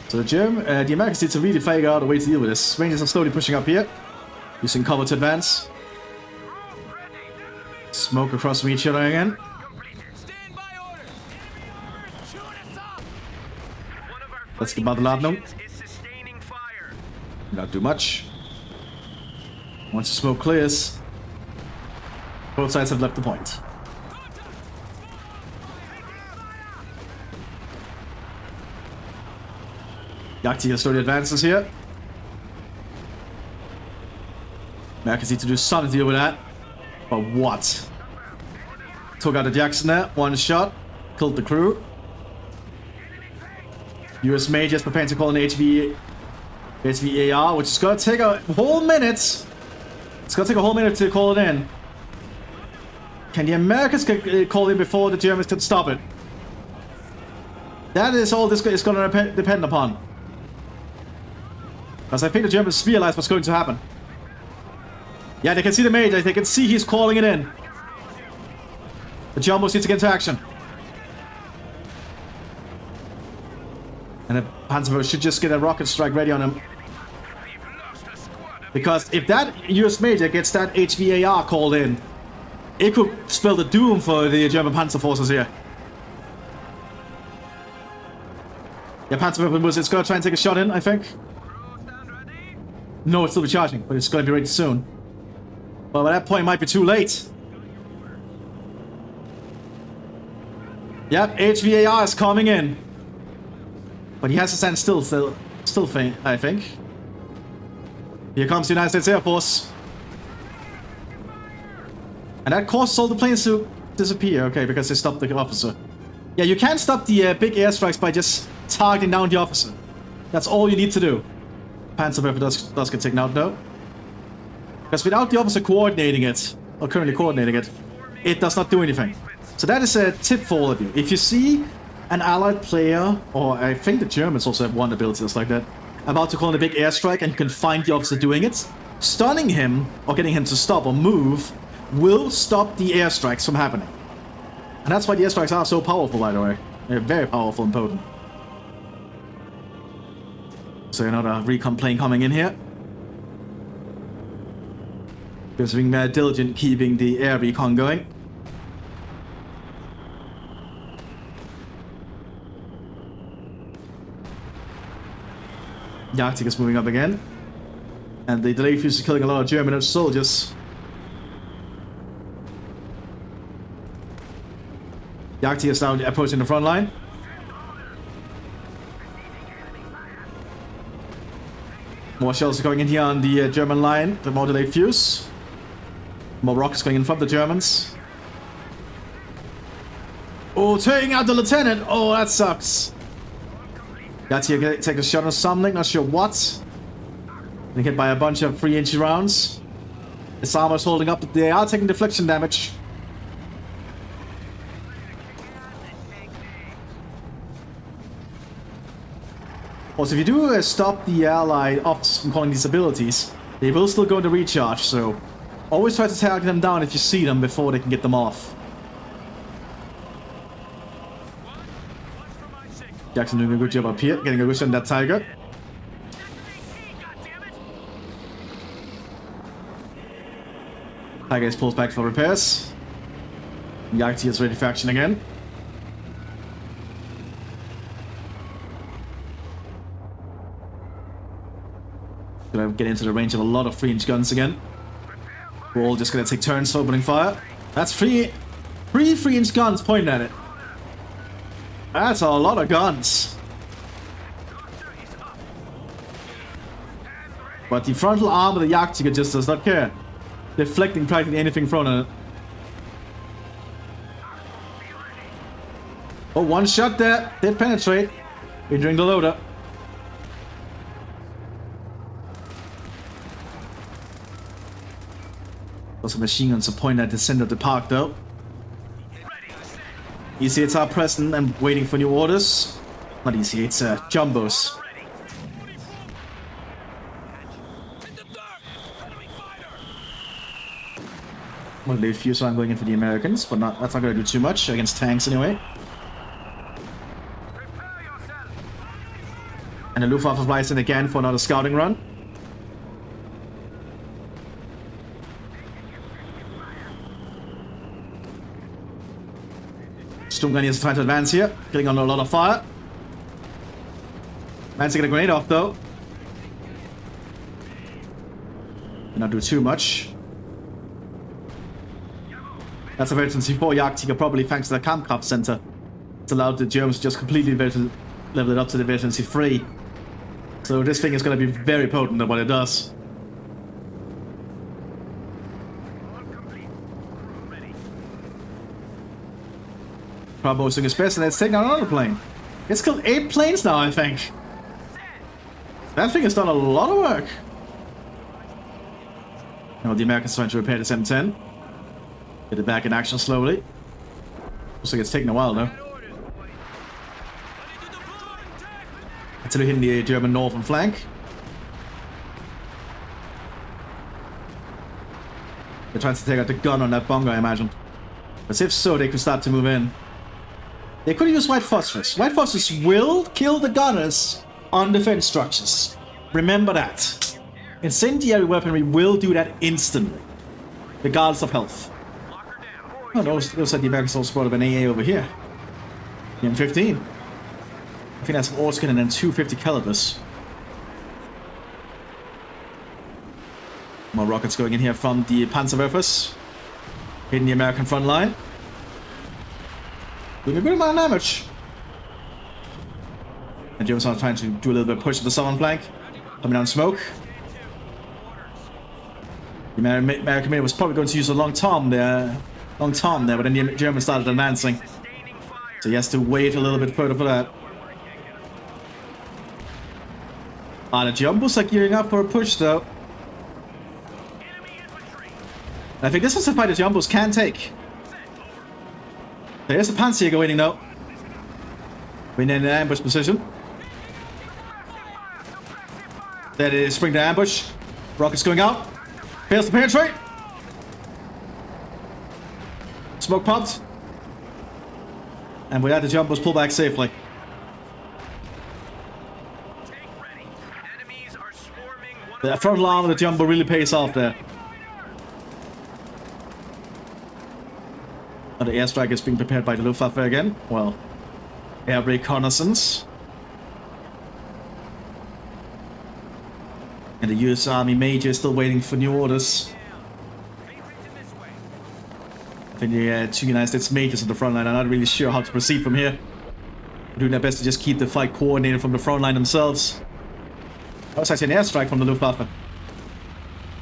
So the Americans need to really figure out a way to deal with this. Rangers are slowly pushing up here, using cover to advance. Smoke across from each other again. Let's get about the Ladno. Not too much. Once the smoke clears, both sides have left the point. Yakti slowly advances here. Americans need to do something to deal with that. But what? Took out the Jackson there. One shot. Killed the crew. US Majors preparing to call an HVAR, which is going to take a whole minute. It's going to take a whole minute to call it in. Can the Americans get called in before the Germans can stop it? That is all this is going to depend upon. Because I think the Germans realize what's going to happen. Yeah, they can see the Major. They can see he's calling it in. The Jumbos need to get into action. And the Panzerwerfer should just get a rocket strike ready on him. Because if that US Major gets that HVAR called in, it could spell the doom for the German Panzer forces here. Yeah, Panzerwerfer it's going to try and take a shot in, I think. No, it's still recharging, but it's going to be ready soon. But by that point, it might be too late. Yep, HVAR is coming in. But he has to stand still faint, I think. Here comes the United States Air Force. And that causes all the planes to disappear, okay, because they stopped the officer. Yeah, you can't stop the big airstrikes by just targeting down the officer. That's all you need to do. Panzerwerfer does get taken out though. Because without the officer coordinating it, or currently coordinating it, it does not do anything. So that is a tip for all of you. If you see an allied player, or I think the Germans also have one ability that's like that, about to call in a big airstrike and you can find the officer doing it, stunning him, or getting him to stop or move, will stop the airstrikes from happening. And that's why the airstrikes are so powerful, by the way. They're very powerful and potent. So another recon plane coming in here. Just being very diligent keeping the air recon going. The Arctic is moving up again. And the delay fuse is killing a lot of German soldiers. The Arctic is now approaching the front line. More shells are going in here on the German line. The more delayed fuse. More rockets going in from the Germans. Oh, taking out the lieutenant. Oh, that sucks. That's here. Take a shot on something. Not sure what. Getting hit by a bunch of 3-inch rounds. His armor's holding up. They are taking deflection damage. Also, if you do stop the allied ops from calling these abilities, they will still go into recharge, so always try to target them down if you see them before they can get them off. Jackson doing a good job up here, getting a good shot on that Tiger. Tiger is pulled back for repairs. Yagti is ready for action again. Gonna get into the range of a lot of 3-inch guns again. We're all just gonna take turns opening fire. That's three 3-inch guns pointing at it. That's a lot of guns. But the frontal arm of the Jagdtiger just does not care. Deflecting practically anything thrown at it. Oh, one shot there. Did penetrate. Entering the loader. Also machine guns are pointed at the center of the park though. Easy hits are present and waiting for new orders. Not easy, it's jumbos. Well, they few, so I'm going in for the Americans, but that's not going to do too much against tanks anyway. And the Luftwaffe flies in again for another scouting run. Sturmgunners is trying to advance here, getting under a lot of fire. Man's to get a grenade off though. Did not do too much. That's a Vertens 4 Jagdtiger, probably thanks to the Kampfkraft Center. It's allowed the Germans to just completely level it up to the Vertens 3. So this thing is going to be very potent at what it does. Bravo doing his best, and it's taking out another plane. It's killed 8 planes now, I think. That thing has done a lot of work. Now the Americans are trying to repair this M10. Get it back in action slowly. Looks like it's taking a while though. Until we hit the German northern flank. They're trying to take out the gun on that bunker, I imagine. But if so, they could start to move in. They could use white phosphorus. White phosphorus will kill the gunners on defense structures. Remember that. Incendiary weaponry will do that instantly, regardless of health. Oh, those are the Americans also brought up an AA over here. The M15. I think that's an Orskin and then 250 calibers. More rockets going in here from the Panzerwerfers. Hitting the American front line. Doing a good amount of damage. And Germans are trying to do a little bit of push to the southern flank. Coming down smoke. The American man was probably going to use a long tom there, but then the Germans started advancing. So he has to wait a little bit further for that. The Jumbos are gearing up for a push though. I think this is a fight the Jumbos can take. There's the Panzerjäger waiting though. We're in an ambush position. There it is, spring to ambush. Rockets going out. Fails to penetrate. Smoke popped. And with that, the Jumbos pull back safely. The front line of the Jumbo really pays off there. And the airstrike is being prepared by the Luftwaffe again. Well, air reconnaissance. And the US Army Major is still waiting for new orders. I think the 2 United States Majors on the front line are not really sure how to proceed from here. They're doing their best to just keep the fight coordinated from the front line themselves. That was actually an airstrike from the Luftwaffe. Not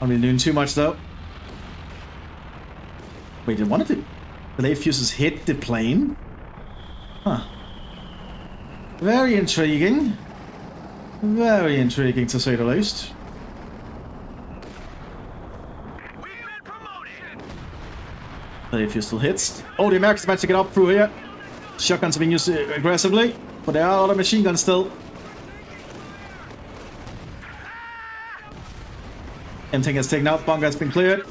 really doing too much though. Wait, did one of the delayed fuses hit the plane? Huh. Very intriguing. Very intriguing to say the least. Delayed fuse still hits. Oh, the Americans managed to get up through here. Shotguns are being used aggressively, but there are a lot of machine guns still. M-tank has taken out, bunker has been cleared.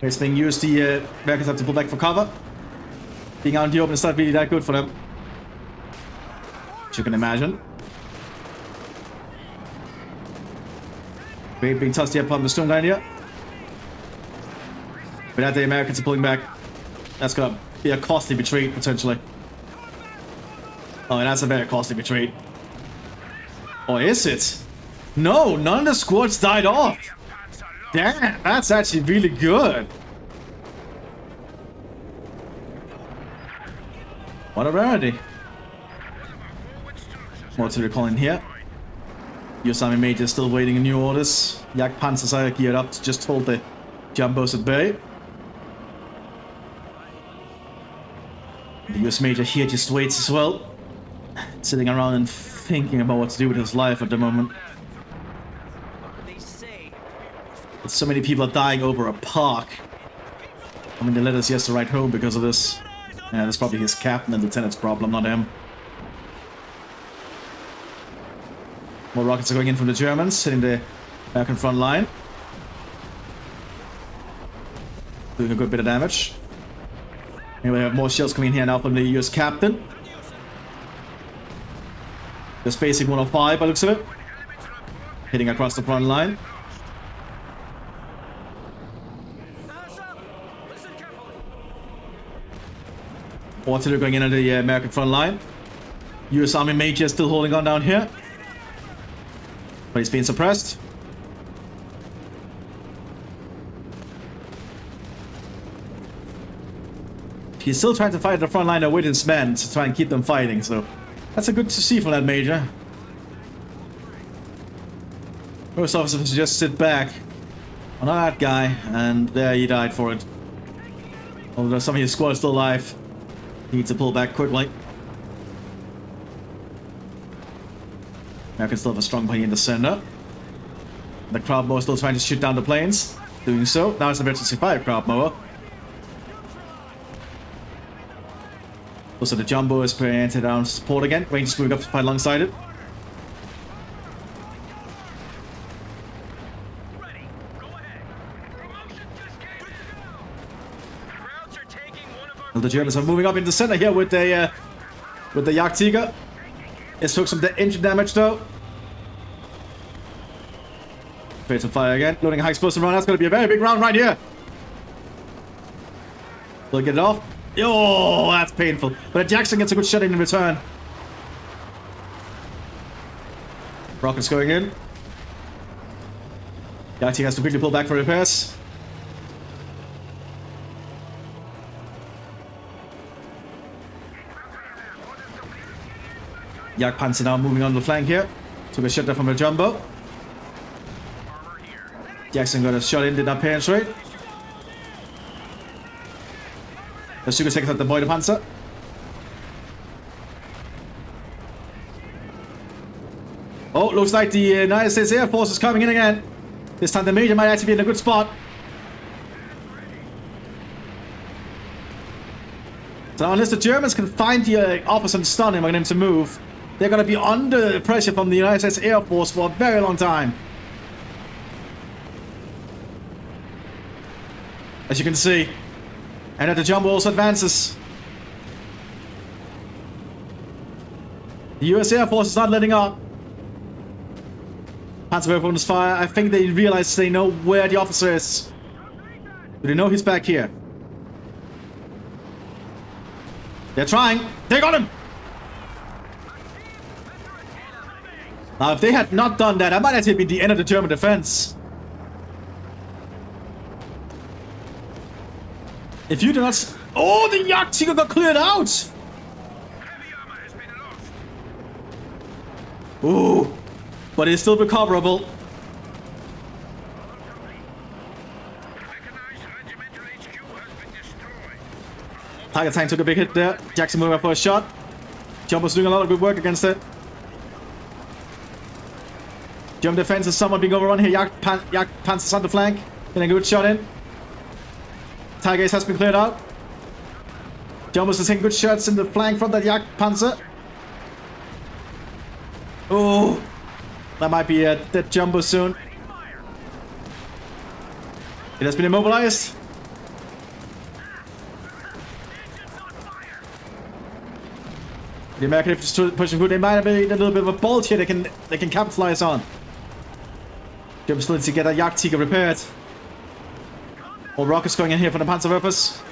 It's being used, the Americans have to pull back for cover. Being out in the open is not really that good for them. As you can imagine. Great being tossed here upon the stone line here. But that the Americans are pulling back. That's gonna be a costly retreat, potentially. Oh, and that's a very costly retreat. Or is it? No, none of the squads died off. Damn, that's actually really good. What a rarity. More to recall in here. US Army Major is still waiting in new orders. Jagdpanzers are geared up to just hold the Jumbos at bay. The US Major here just waits as well. Sitting around and thinking about what to do with his life at the moment. But so many people are dying over a park. I mean, they let us yes to ride home because of this. Yeah, that's probably his captain and lieutenant's problem, not him. More rockets are going in from the Germans, hitting the American front line. Doing a good bit of damage. And we have more shells coming in here now from the US captain. Just basic 105 by looks of it. Hitting across the front line. Artillery going in under the American front line. US Army Major still holding on down here. But he's being suppressed. He's still trying to fight the front line with his men to try and keep them fighting, so that's a good to see from that Major. Most officers just sit back on that guy, and there he died for it. Although some of his squad is still alive. He needs to pull back quickly. Americans still have a strong party in the center. The crowd mower still trying to shoot down the planes. Doing so. Now it's an emergency fire crowd mower. Also the Jumbo is preparing down support again. Rangers moving up to fight alongside it. Well, the Germans are moving up in the center here with the Jagdtiger. It took some engine damage though. Prepare to fire again. Loading a high explosive round. That's going to be a very big round right here. Will get it off? Oh, that's painful. But Jackson gets a good shot in return. Rockets going in. Jagdtiger has to quickly pull back for repairs. Jagdpanzer now moving on the flank here. Took a shot there from a Jumbo. Jackson got a shot in, did not penetrate. The Sugar takes out the Panzer. Oh, looks like the United States Air Force is coming in again. This time the Major might actually be in a good spot. So unless the Germans can find the officer and stun him and get him to move, they're going to be under pressure from the United States Air Force for a very long time. As you can see. And that the Jumbo also advances. The US Air Force is not letting up. Panzer weapons fire. I think they realize they know where the officer is. Do they know he's back here? They're trying. They got him! Now, if they had not done that, that might actually be the end of the German defense. If you do not... Oh, the Jagdtiger got cleared out! Ooh. But it's still recoverable. Tiger tank took a big hit there. Jackson moving up for a shot. Jumbo's doing a lot of good work against it. German defense is somewhat being overrun here. Jagdpanzer's on the flank. Getting a good shot in. Tiger Ace has been cleared out. Jumbo's is taking good shots in the flank from the Jagdpanzer. Oh, that might be a dead Jumbo soon. It has been immobilized. The American infantry pushing through. They might have a little bit of a bolt here they can capitalize on. Germans still need to get a Jagdtiger repaired. More rockets going in here for the Panzerwerfers.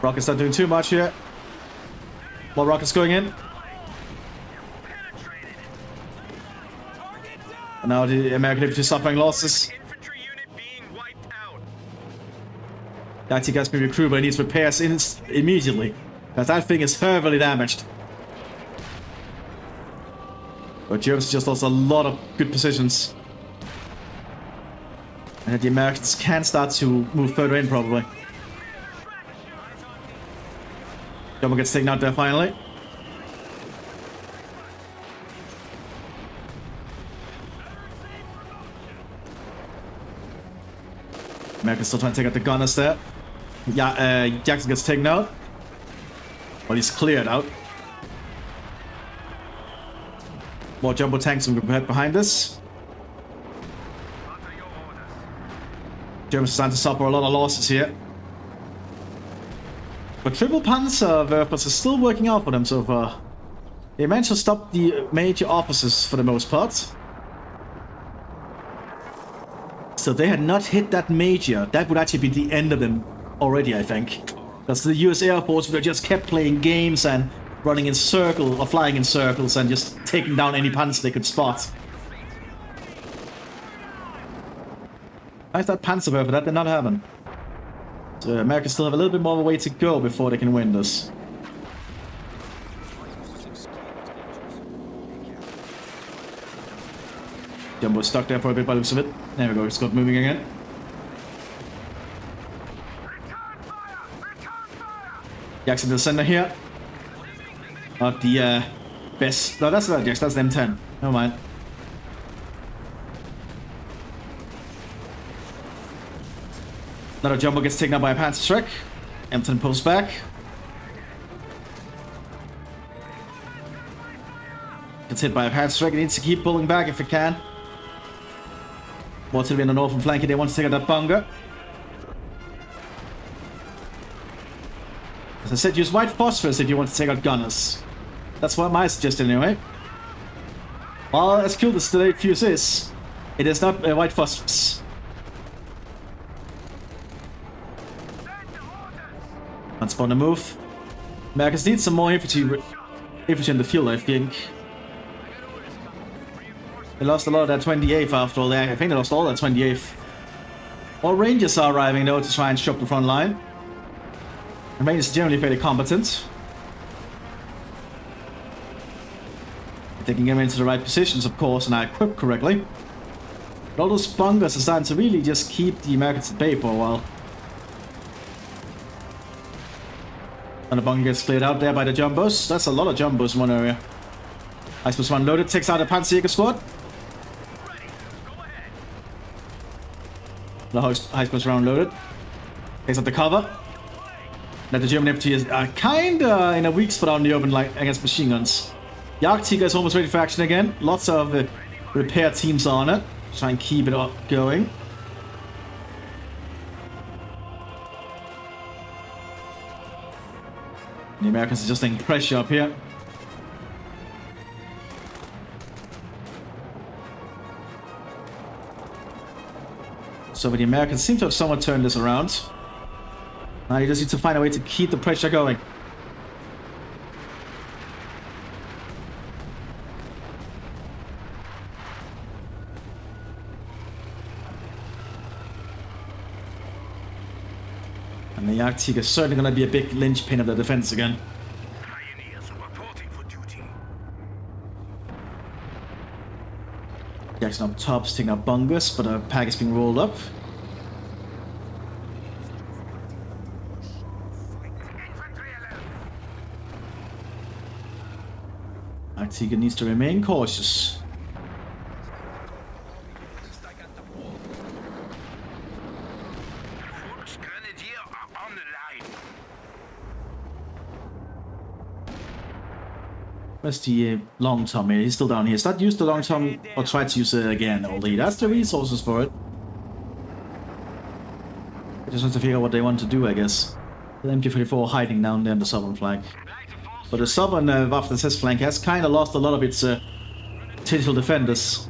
Rockets not doing too much here. More rockets going in. And now the American infantry suffering losses. Jagdtiger has been recruited, but he needs repairs immediately. Because that thing is heavily damaged. But Germans just lost a lot of good positions. And the Americans can start to move further in, probably. Jumbo gets taken out there finally. America's still trying to take out the gunners there. Yeah, Jackson gets taken out. Well, he's cleared out. More jumbo tanks will be prepared behind us. Germans are starting to suffer a lot of losses here. But triple Panzerwerfers is still working out for them so far. They managed to stop the major officers for the most part. So they had not hit that major. That would actually be the end of them already, I think. Because the US Air Force would have just kept playing games and running in circles, or flying in circles, and just taking down any panzer they could spot. How's that Panzerwerfer? That did not happen. So America still have a little bit more of a way to go before they can win this. Jumbo's stuck there for a bit by the looks of it. There we go, it's got moving again. Jackson to the center here. Not the best. No, that's not Jackson, that's the M10. Never mind. Another jumbo gets taken out by a Panzerschreck. M10 pulls back. Gets hit by a Panzerschreck. It needs to keep pulling back if it can. More to be in the northern flank if they want to take out that bunker. As I said, use white phosphorus if you want to take out gunners. That's what my suggestion anyway. While as cool as the delayed fuse is, it is not white phosphorus. Once on the move. Americans need some more infantry in the field, I think. They lost a lot of that 28th after all. I think they lost all that 28th. All Rangers are arriving though to try and shove the front line. The Rangers are generally fairly competent. If they can get them into the right positions, of course, and are equipped correctly. But all those bunkers are starting to really just keep the Americans at bay for a while. And the bunker gets cleared out there by the jumbos. That's a lot of jumbos in one area. Ice +1 loaded, takes out the Panzerjäger squad. The Heist round loaded. Takes out the cover. Now the German infantry is kinda in a weak spot out in the open like against machine guns. The Arctica is almost ready for action again. Lots of repair teams on it. Try and keep it up going. The Americans are just laying pressure up here. So the Americans seem to have somewhat turned this around. Now you just need to find a way to keep the pressure going. And the Arctic is certainly going to be a big linchpin of the defense again. Pioneers reporting for duty. Jackson up top is taking out bunkers, but a pack is being rolled up. Arctica needs to remain cautious. Grenadier are on the line. Where's the long tom here? He's still down here. Start use the long tom or try to use it again, only that's the resources for it. I just want to figure out what they want to do, I guess. The MP-34 hiding down there on the southern flank. But the southern Waffen-SS flank has kind of lost a lot of its tactical defenders.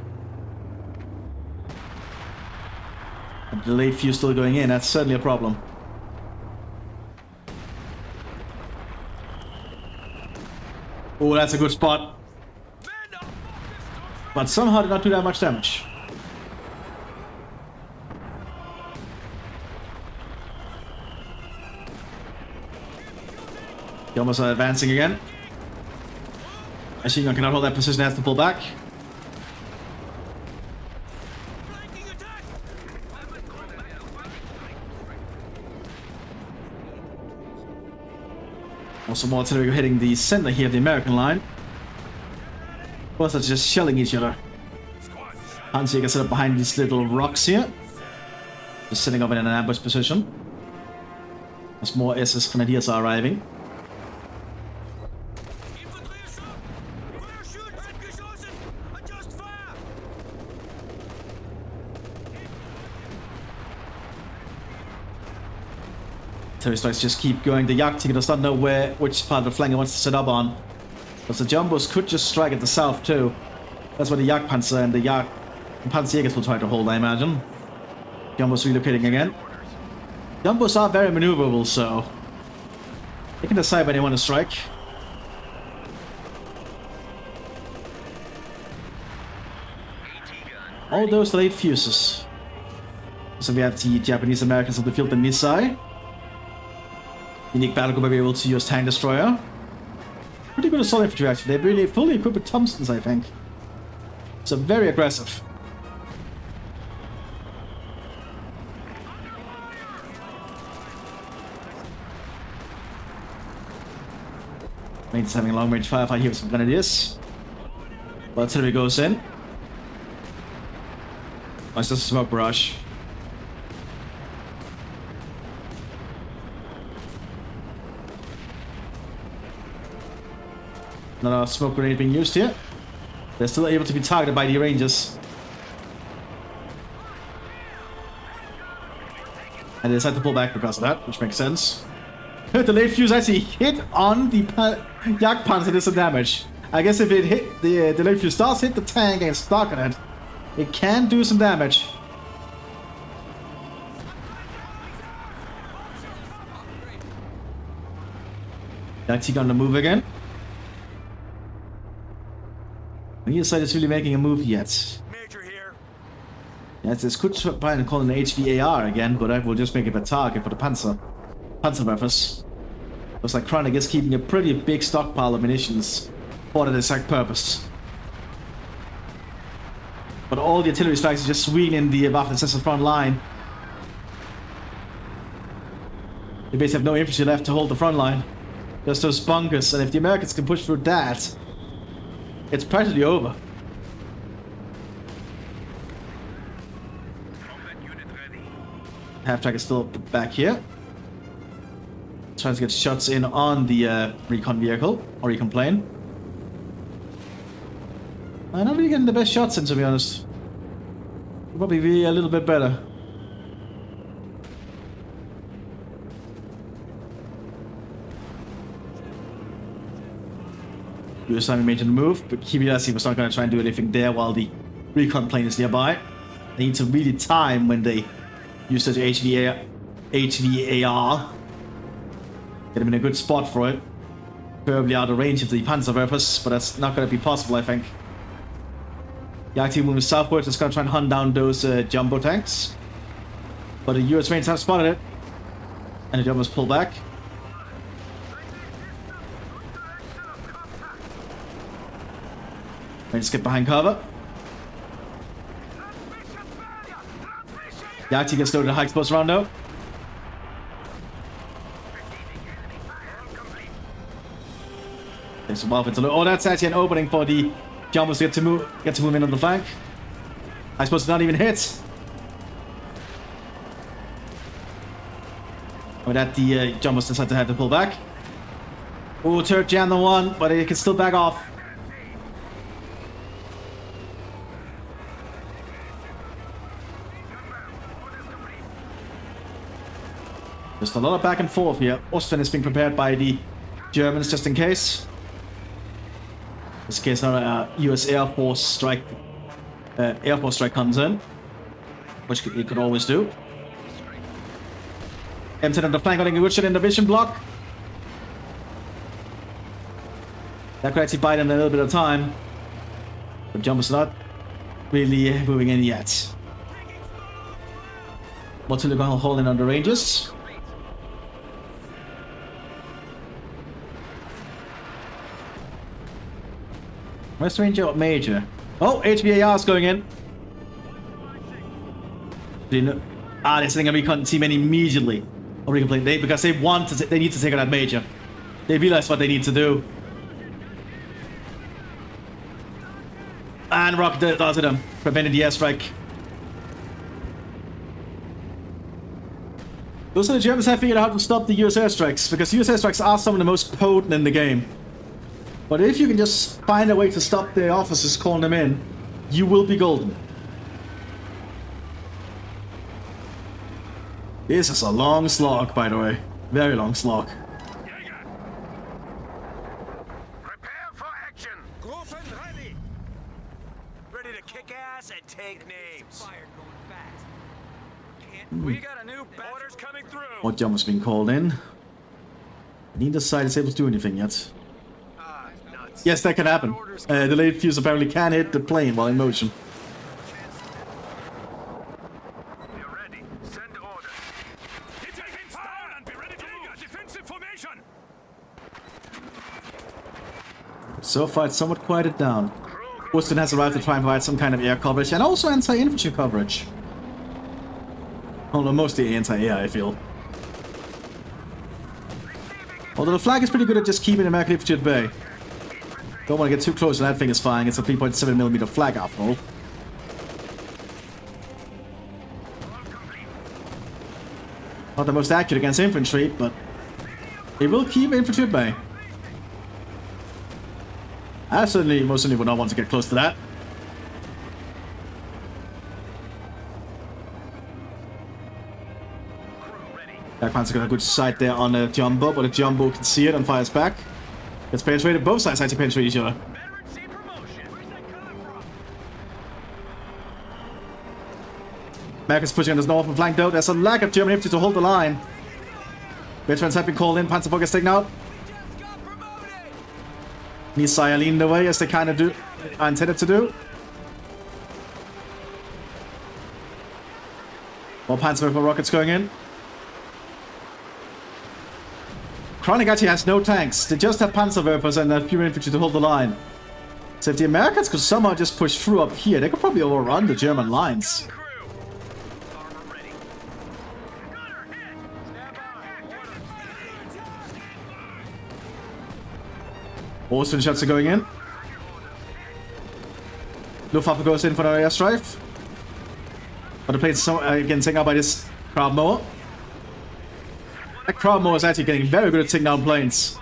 And the late fuse still going in, that's certainly a problem. Oh, that's a good spot. But somehow did not do that much damage. They almost are advancing again. Machine gun cannot hold that position, has to pull back. Also more artillery hitting the center here of the American line. Both are just shelling each other. Hansi gets set up behind these little rocks here. Just sitting up in an ambush position. As more SS Grenadiers are arriving. Artillery strikes just keep going. The Jagdtiger does not know which part of the flank he wants to set up on. Because the Jumbos could just strike at the south too. That's where the Jagdpanzer and the Panzerjägers will try to hold, I imagine. Jumbos relocating again. Jumbos are very maneuverable, so they can decide when they want to strike. All those delayed fuses. So we have the Japanese Americans on the field, the Nisei. Unique battle group will be able to use tank destroyer. Pretty good assault infantry actually. They're really fully equipped with Thompsons, I think. So very aggressive. Main's having a long range firefight here with some grenadiers. But artillery goes in. Oh, it's just a smoke barrage. Another smoke grenade being used here. They're still able to be targeted by the Rangers. And they decide to pull back because of that, which makes sense. The late fuse actually hit on the Jagdpanzer, did some damage. I guess if it hit the late fuse does hit the tank and stuck on it, it can do some damage. Jagdtiger on the move again. Neither side is really making a move yet. Major here. Yes, this could try and call an HVAR again, but I will just make it a target for the Panzerwerfers. Looks like Kranich is keeping a pretty big stockpile of munitions for that exact purpose. But all the artillery strikes are just swinging in the Waffen-SS front line. They basically have no infantry left to hold the front line. Just those bunkers, and if the Americans can push through that, it's practically over. Half-track is still back here. Trying to get shots in on the recon vehicle, or recon plane. I'm not really getting the best shots in, to be honest. Could probably be a little bit better. US Army made the move, but Kibiyasi was not going to try and do anything there while the recon plane is nearby. They need to really time when they use such HVAR. Get them in a good spot for it. Preferably out of range of the Panzerwerfers, but that's not going to be possible, I think. Jagdtiger moving southwards is going to try and hunt down those jumbo tanks. But the US Rangers have spotted it. And the Jumbos pull back. Rangers get behind cover. Jagdtiger gets loaded a high explosive round though. There's some offense. Oh, that's actually an opening for the Jumbos to get to move in on the flank. I suppose it's not even hit. With that, the Jumbos decide to have to pull back. Oh, turret jam the one, but it can still back off. Just a lot of back and forth here. Ostend is being prepared by the Germans just in case. In this case, now US Air Force strike comes in, which it could always do. M10 on the flank, getting a good shot in the vision block. That could actually buy them a little bit of time. But Jumbos not really moving in yet. Artillery going to hold in on the ranges. Where's Ranger Major? Oh, HVAR is going in. They're sending a recon team in immediately. Or recon plane, because they need to take out that Major. They realize what they need to do. And rocket does them, preventing the airstrike. Those are the Germans have figured out how to stop the US airstrikes, because US airstrikes are some of the most potent in the game. But if you can just find a way to stop the officers calling them in, you will be golden. This is a long slog, by the way. Very long slog. Prepare for action. Gruppen ready. Ready to kick ass and take names. Fire going fast. We got a new orders coming through. What jump has been called in? Neither side is able to do anything yet. Yes, that can happen. Delayed fuse apparently can hit the plane while in motion. You're ready. Send orders. Hit against down and be ready to move. Defensive formation. So far, it's somewhat quieted down. Worcester has arrived to try and provide some kind of air coverage and also anti-infantry coverage. Although mostly anti-air, I feel. Although the flag is pretty good at just keeping American infantry at bay. Don't want to get too close when that thing is firing. It's a 3.7mm flag after all. Not the most accurate against infantry, but it will keep infantry at bay. I most certainly would not want to get close to that. Black Panther got a good sight there on a Jumbo, but the Jumbo can see it and fires back. Gets penetrated. Both sides like to penetrate each other. Mac is pushing on his northern flank though. There's a lack of German infantry to hold the line. Veterans have been called in. Panzer gets taken out. Nisaya leaned away as they kind of are intended to do. More Panzer rockets going in. Chronic actually has no tanks. They just have Panzerwerfers and a few infantry to hold the line. So if the Americans could somehow just push through up here, they could probably overrun the German lines. Austrian shots are going in. Luftwaffe goes in for an airstrike. But the plane's again taken out by this crowd mower. That crowd mower is actually getting very good at taking down planes.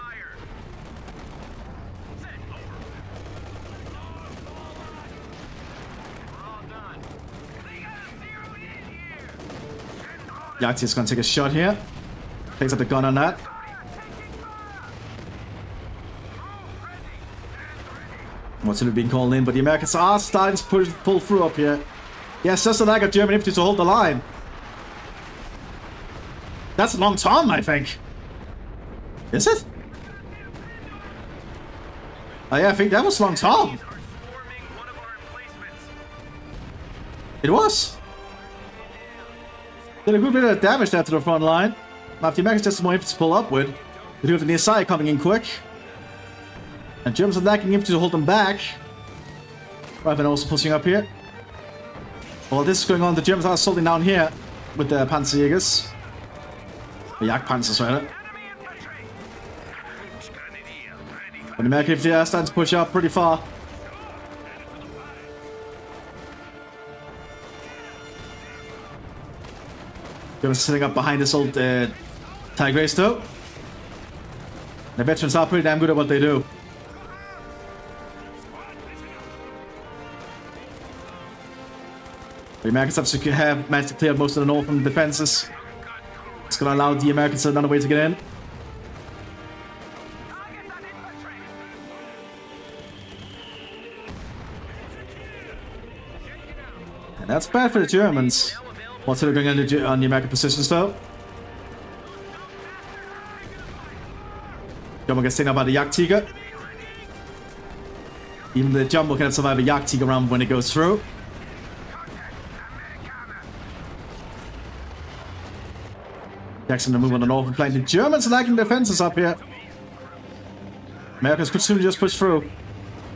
Yachty is going to take a shot here. Takes up the gun on that. What's it being called in? But the Americans are starting to pull through up here. Yes, just a lack of German infantry to hold the line. That's a long Tom, I think. Is it? Oh yeah, I think that was long Tom. It was. Did a good bit of damage there to the front line. Now if the Americans just more infantry to pull up with, they do have the near side coming in quick. And Germans are lacking infantry to hold them back. Raven also pushing up here. While this is going on, the Germans are assaulting down here with the Panzerjägers. The Jagdpanzers, rather. But the American infantry are starting to push up pretty far. Germans sitting up behind this old Tigris though. The veterans are pretty damn good at what they do. The Americans have managed to clear most of the northern defenses. It's going to allow the Americans another way to get in. And that's bad for the Germans. What's it going on the American positions though? Jumbo gets taken out by the Jagdtiger. Even the Jumbo cannot survive a Jagdtiger round when it goes through. Jackson to move on the northern flank. The Germans are lacking defenses up here. Americans could soon just push through.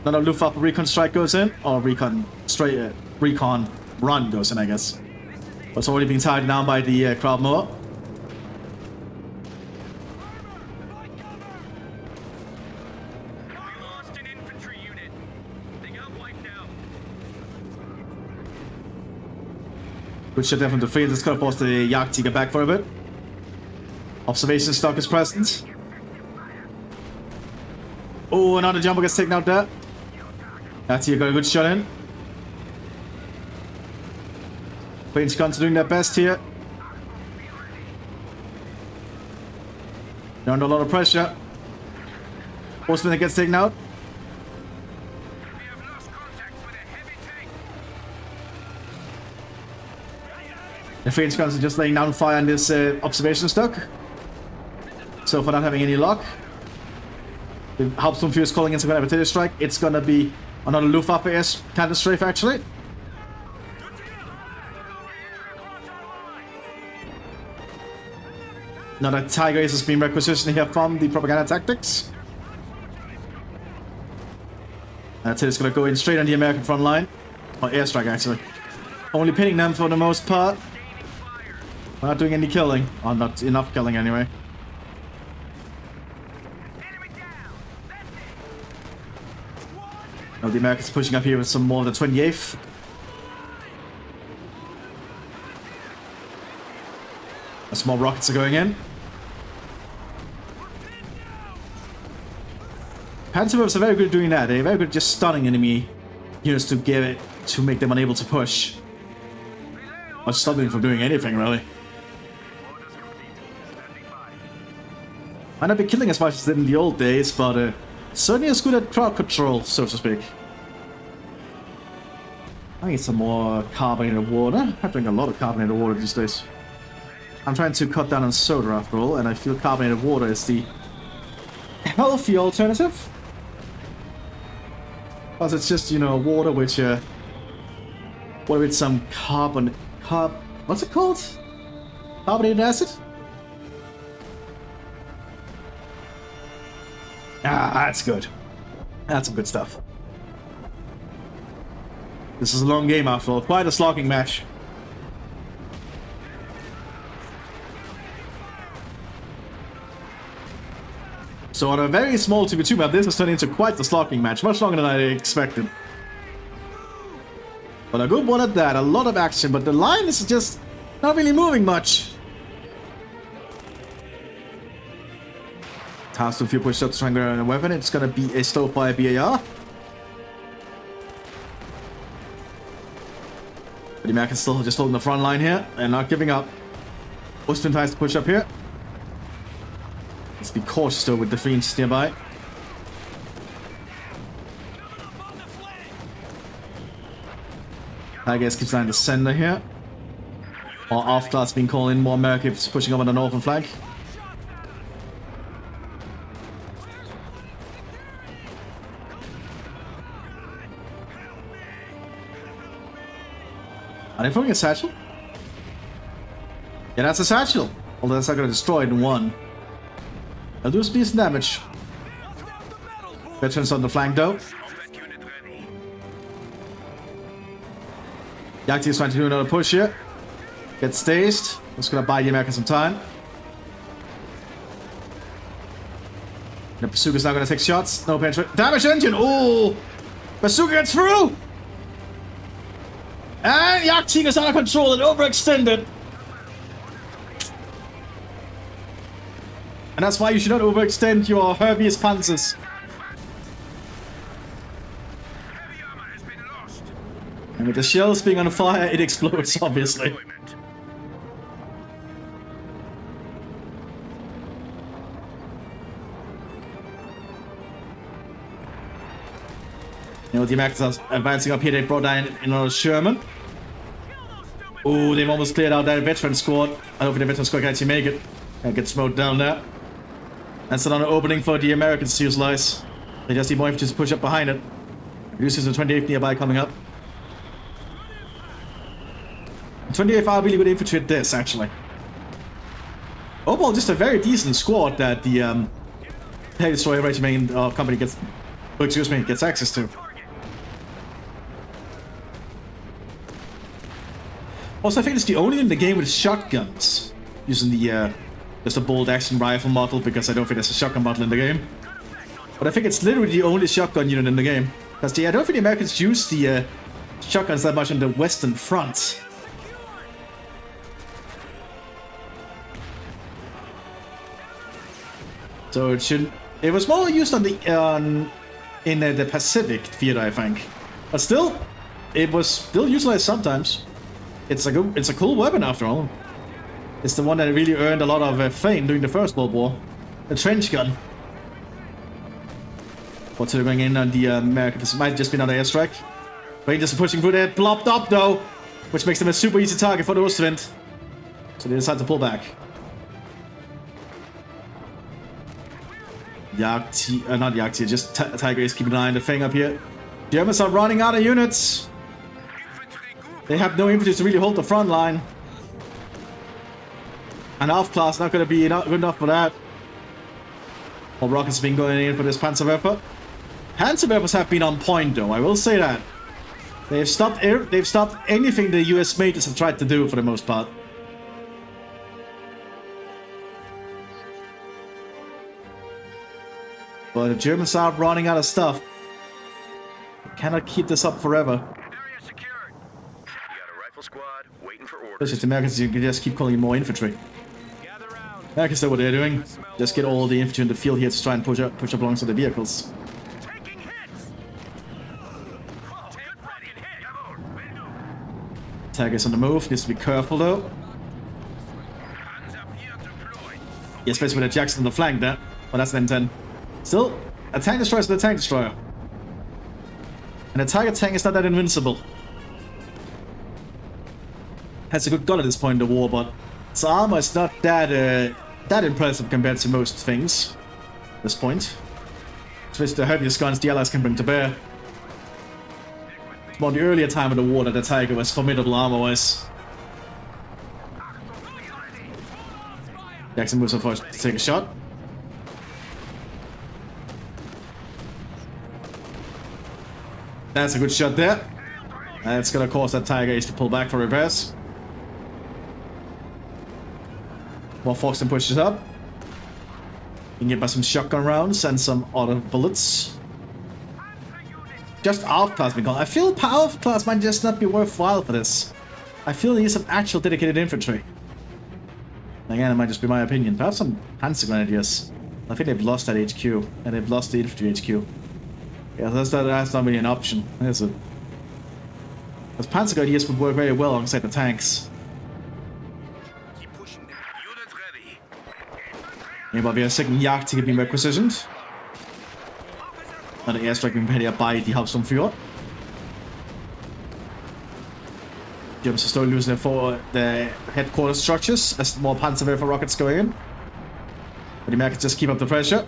Another Luftwaffe recon strike goes in. Or recon run goes in, I guess. But it's already been tied down by the crowd mower. Which should definitely defeat. It's gonna force the Yak to get back for a bit. Observation stock is present. Oh, another jumper gets taken out there. That's here, got a good shot in. Queen's guns are doing their best here. They're under a lot of pressure. Horseman that gets taken out. The Phoenix guns are just laying down fire on this observation stock. So for not having any luck. The Hauptsturmführer is calling in some kind of artillery strike. It's gonna be another Luftwaffe counter strafe actually. Another Tiger Ace has been requisitioned here from the propaganda tactics. That's it, it's gonna go in straight on the American front line. Or airstrike actually. Only pinning them for the most part. Not doing any killing. Or not enough killing anyway. Now the Americans pushing up here with some more of the 28th. Some more rockets are going in. Panzerwerfs are very good at doing that. They're very good at just stunning enemy units to get it to make them unable to push. Or stop them from doing anything really. Might not be killing as much as they did in the old days, but certainly as good at crowd control, so to speak. I need some more carbonated water. I drink a lot of carbonated water these days. I'm trying to cut down on soda after all, and I feel carbonated water is the healthy alternative. Plus it's just, you know, water with some what's it called? Carbonated acid? Ah, that's good. That's some good stuff. This is a long game after all. Quite a slogging match. So on a very small 2v2 map, this has turned into quite the slogging match. Much longer than I expected. But a good one at that. A lot of action, but the line is just not really moving much. Task to a few push shots to try and grab a weapon. It's gonna be a slow fire BAR. But the Americans still just holding the front line here and not giving up. Austin tries to push up here. Let's be cautious though with the Fiends nearby. I guess keeps trying to center here. Or off class being called in, more Americans pushing up on the northern flank. Are they throwing a satchel? Yeah, that's a satchel. Although that's not going to destroy it in one. They'll do some decent damage. Veterans on the flank though. Yakti is trying to do another push here. Gets dazed. That's going to buy the Americans some time. The Bazooka's now going to take shots. No penetration. Damage engine! Oh! Bazooka gets through! And Yakti is out of control and overextended. And that's why you should not overextend your Herbius Panzers. And with the shells being on fire, it explodes, obviously. You know, the Americans are advancing up here. They brought down another Sherman. Oh, they've almost cleared out that veteran squad. I don't think the veteran squad can actually make it. And get smoked down there. That's another opening for the Americans to use lies. They just need more infantry to push up behind it. Reduces the 28th nearby coming up. 28th are really good infantry at this, actually. Overall, just a very decent squad that the Heavy Destroyer Regiment company gets access to. Also, I think it's the only in the game with shotguns. Using the just a bolt action rifle model, because I don't think there's a shotgun model in the game. But I think it's literally the only shotgun unit in the game. Because I don't think the Americans use the shotguns that much on the Western Front. So it should. It was more used on the in the Pacific theater, I think. But still, it was still utilized sometimes. It's a cool weapon after all. It's the one that really earned a lot of fame during the First World War. The trench gun. What's it going in on the American? This might just be another airstrike. Rangers are pushing through there, blopped up though, which makes them a super easy target for the Ostwind. So they decide to pull back. Not Jagd, just Tiger is keeping an eye on the thing up here. Germans are running out of units. They have no infantry to really hold the front line. And off-class not going to be good enough for that. Well, rockets have been going in for this Panzerwerfer. Panzerwerfers have been on point though, I will say that. They've stopped anything the US majors have tried to do for the most part. But the Germans are running out of stuff. They cannot keep this up forever. Area secured. You got a rifle squad waiting for orders. It's just the Americans, you can just keep calling in more infantry. Gather round. Americans know what they're doing. Just get all the infantry in the field here to try and push up alongside the vehicles. Taking hits. Take fucking hit. Tag is on the move. Needs to be careful though. Hands up here deployed. Yeah, especially with the Jackson on the flank there. Well, that's an M10. Still, a tank destroyer is a tank destroyer. And a Tiger tank is not that invincible. Has a good gun at this point in the war, but its armor is not that impressive compared to most things at this point. Especially the heaviest guns the Allies can bring to bear. It's more the earlier time of the war that the Tiger was formidable armor-wise. Jackson moves up first to take a shot. That's a good shot there. That's gonna cause that Tiger Ace to pull back for repairs. While Foxton pushes up. You can get by some shotgun rounds and some auto bullets. Just outclass me. I feel outclass might just not be worthwhile for this. I feel they need some actual dedicated infantry. Again, it might just be my opinion. Perhaps some Panzer Grenadiers. I think they've lost that HQ, and they've lost the infantry HQ. Yeah, that's not really an option, is it? Because Panzer Grenadiers would work very well alongside the tanks. Keep pushing them. Unit ready. Nearby vi har second jagt til at blive requisitioned. Og det airstrike vi kan bare i de havsomfyrer. Germans are slowly losing for the headquarters structures as more Panzerwerfer rockets go in. But the Americans just keep up the pressure.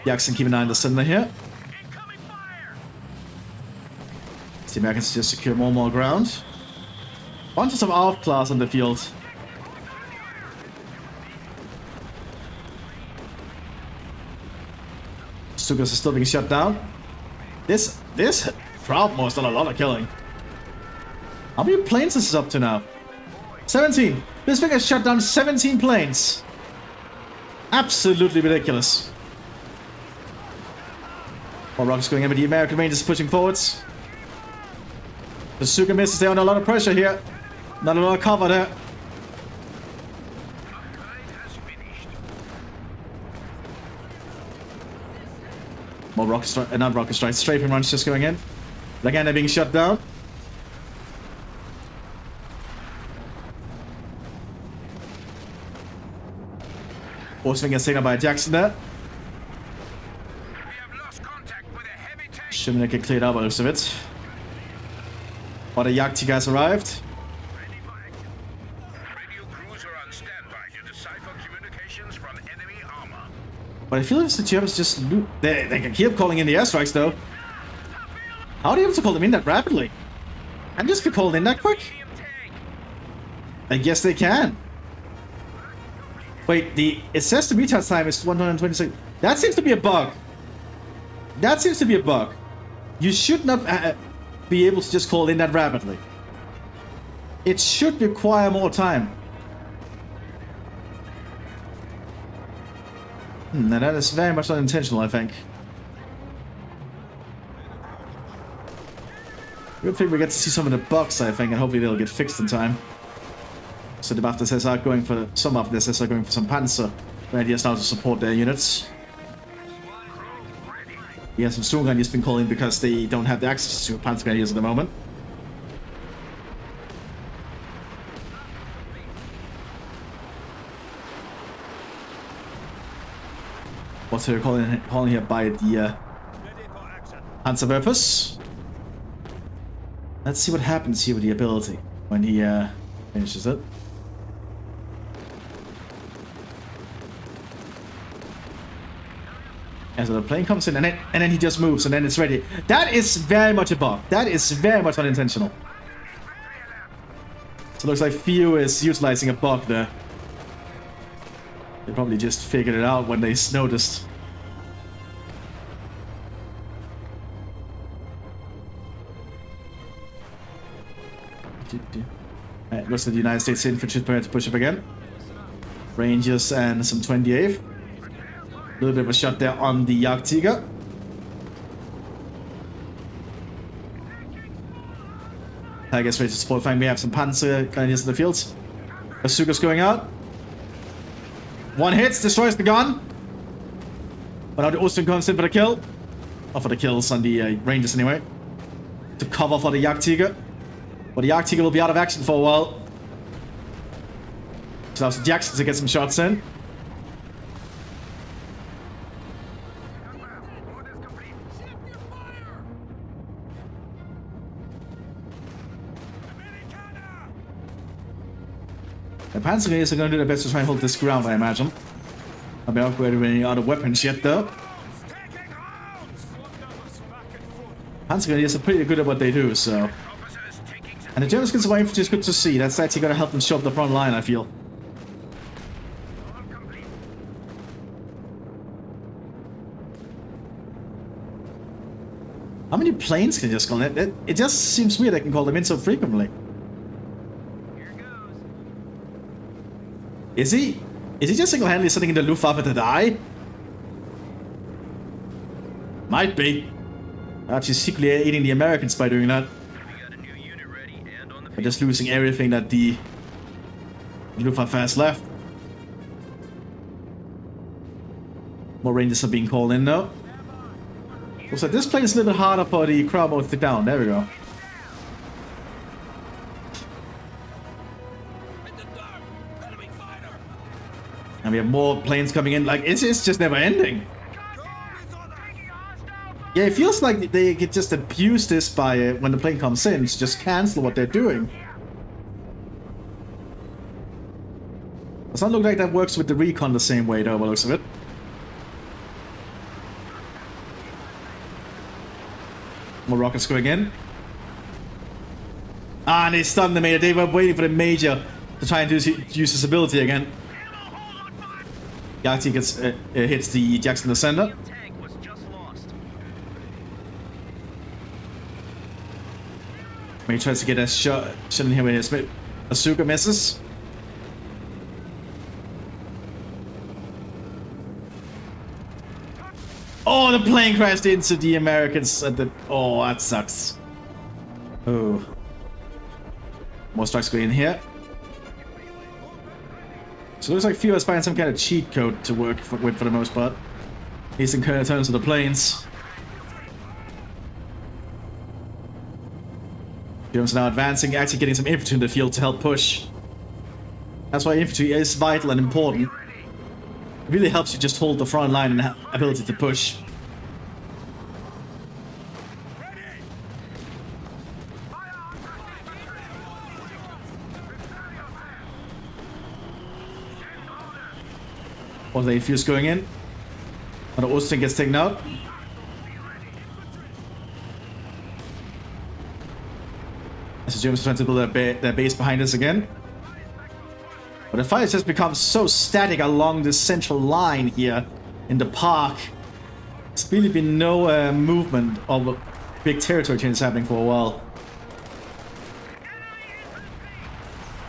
Jackson keep an eye on the center here. So the Americans just secure more and more ground. Bunches of outclass on the field. Stukas is still being shut down. This Proudmore's done a lot of killing. How many planes is this up to now? 17. This thing has shut down 17 planes. Absolutely ridiculous. More rockets going in, but the American Rangers pushing forwards. The misses there under a lot of pressure here. Not a lot of cover there. More rocket strike, not rocket strikes, strafing runs just going in. Again, they're being shut down. Forcing a signal by Jackson there. Shouldn't get cleared out by the looks of it. But a Yagti guys arrived. Radio crews are on standby to decipher communications from enemy armor. But I feel like the Germans just they can keep calling in the airstrikes though. How are they able to call them in that rapidly? And just be called in that quick? I guess they can. Wait, it says the recharge time is 126. That seems to be a bug. That seems to be a bug. You should not be able to just call in that rapidly. It should require more time. Now that is very much unintentional, I think. Good thing we get to see some of the bugs, I think, and hopefully they'll get fixed in time. So the Mthis are going for some of this, are going for some Panzer. The idea is now to support their units. He has some Storm Grenadiers been calling because they don't have the access to Panzer Grenadiers at the moment. What's they're calling here by the Panzerwerfers. Let's see what happens here with the ability when he finishes it. And so the plane comes in and then he just moves and then it's ready. That is very much a bug. That is very much unintentional. So it looks like Theo is utilizing a bug there. They probably just figured it out when they noticed. Looks like the United States infantry is prepared to push up again. Rangers and some 28th. A little bit of a shot there on the Jagdtiger. Tiger's ready to support flank. We have some Panzer Grenadiers in the fields. Bazooka's going out. One hits, destroys the gun. But now the Ostern comes in for the kill. Or for the kills on the Rangers anyway. To cover for the Jagdtiger. But the Jagdtiger will be out of action for a while. So now Jackson to get some shots in. The Panzer Grenadiers are going to do their best to try and hold this ground, I imagine. I've been upgraded with any other weapons yet, though. Panzer Grenadiers are pretty good at what they do, so... And the Germans can survive infantry is good to see. That's actually going to help them show up the front line, I feel. How many planes can just call it? It just seems weird they can call them in so frequently. Is he just single-handedly sitting in the Luftwaffe to die? Might be. Perhaps he's secretly aiding the Americans by doing that. By just losing everything that the Luftwaffe has left. More Rangers are being called in though. Looks like this plane is a little bit harder for the crowd mode to down. There we go. And we have more planes coming in. Like, it's just never ending. Yeah, it feels like they could just abuse this by when the plane comes in, to just cancel what they're doing. Does not look like that works with the recon the same way, though, by the looks of it. More rockets going in. Ah, and they stunned the Major. They were waiting for the Major to try and use his ability again. Yachty gets hits the Jackson in the center. He tries to get a shot in here with his Bazooka misses. Oh, the plane crashed into the Americans at the... Oh, that sucks. Oh. More strikes going in here. So it looks like Theo has found some kind of cheat code to work with for the most part. He's in current terms of the planes. Germans now advancing, actually getting some infantry in the field to help push. That's why infantry is vital and important. It really helps you just hold the front line and have ability to push. One of the infuse going in. Another Ostern gets taken out. As the Germans are trying to build their base behind us again. But the fight has just become so static along this central line here in the park. There's really been no movement of big territory changes happening for a while.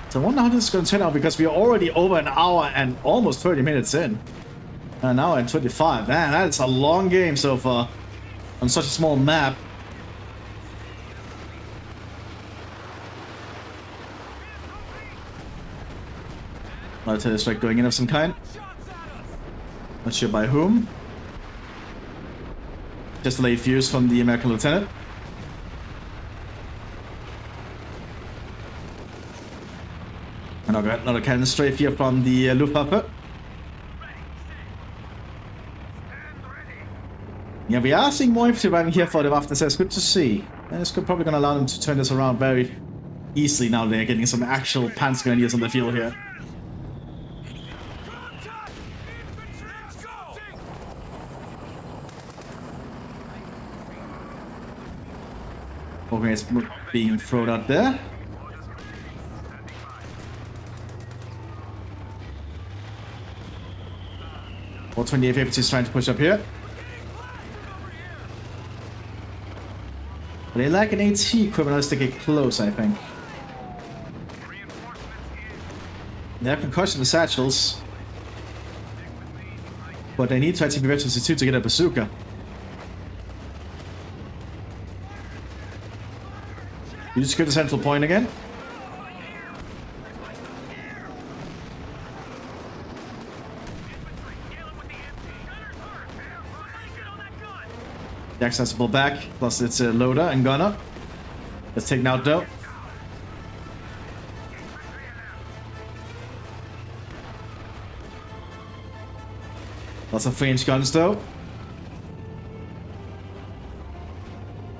So I wonder how this is going to turn out, because we are already over an hour and almost 30 minutes in. An hour and 25. Man, that is a long game so far on such a small map. Artillery strike going in of some kind. Not sure by whom. Just a late fuse from the American lieutenant. Another cannon strafe here from the Luftwaffe. Yeah, we are seeing more infantry arriving here for the Waffen, so it's good to see. And it's probably going to allow them to turn this around very easily now they're getting some actual Panzergrenadiers on the field here. Okay, it's being thrown out there. All 28 infantry is trying to push up here. But they lack an AT equipment to get close, I think. They have concussion the satchels. But they need to be veterans too to get a bazooka. You just get the central point again. The accessible back, plus it's a loader and gunner. Let's take out though. Lots of range guns though.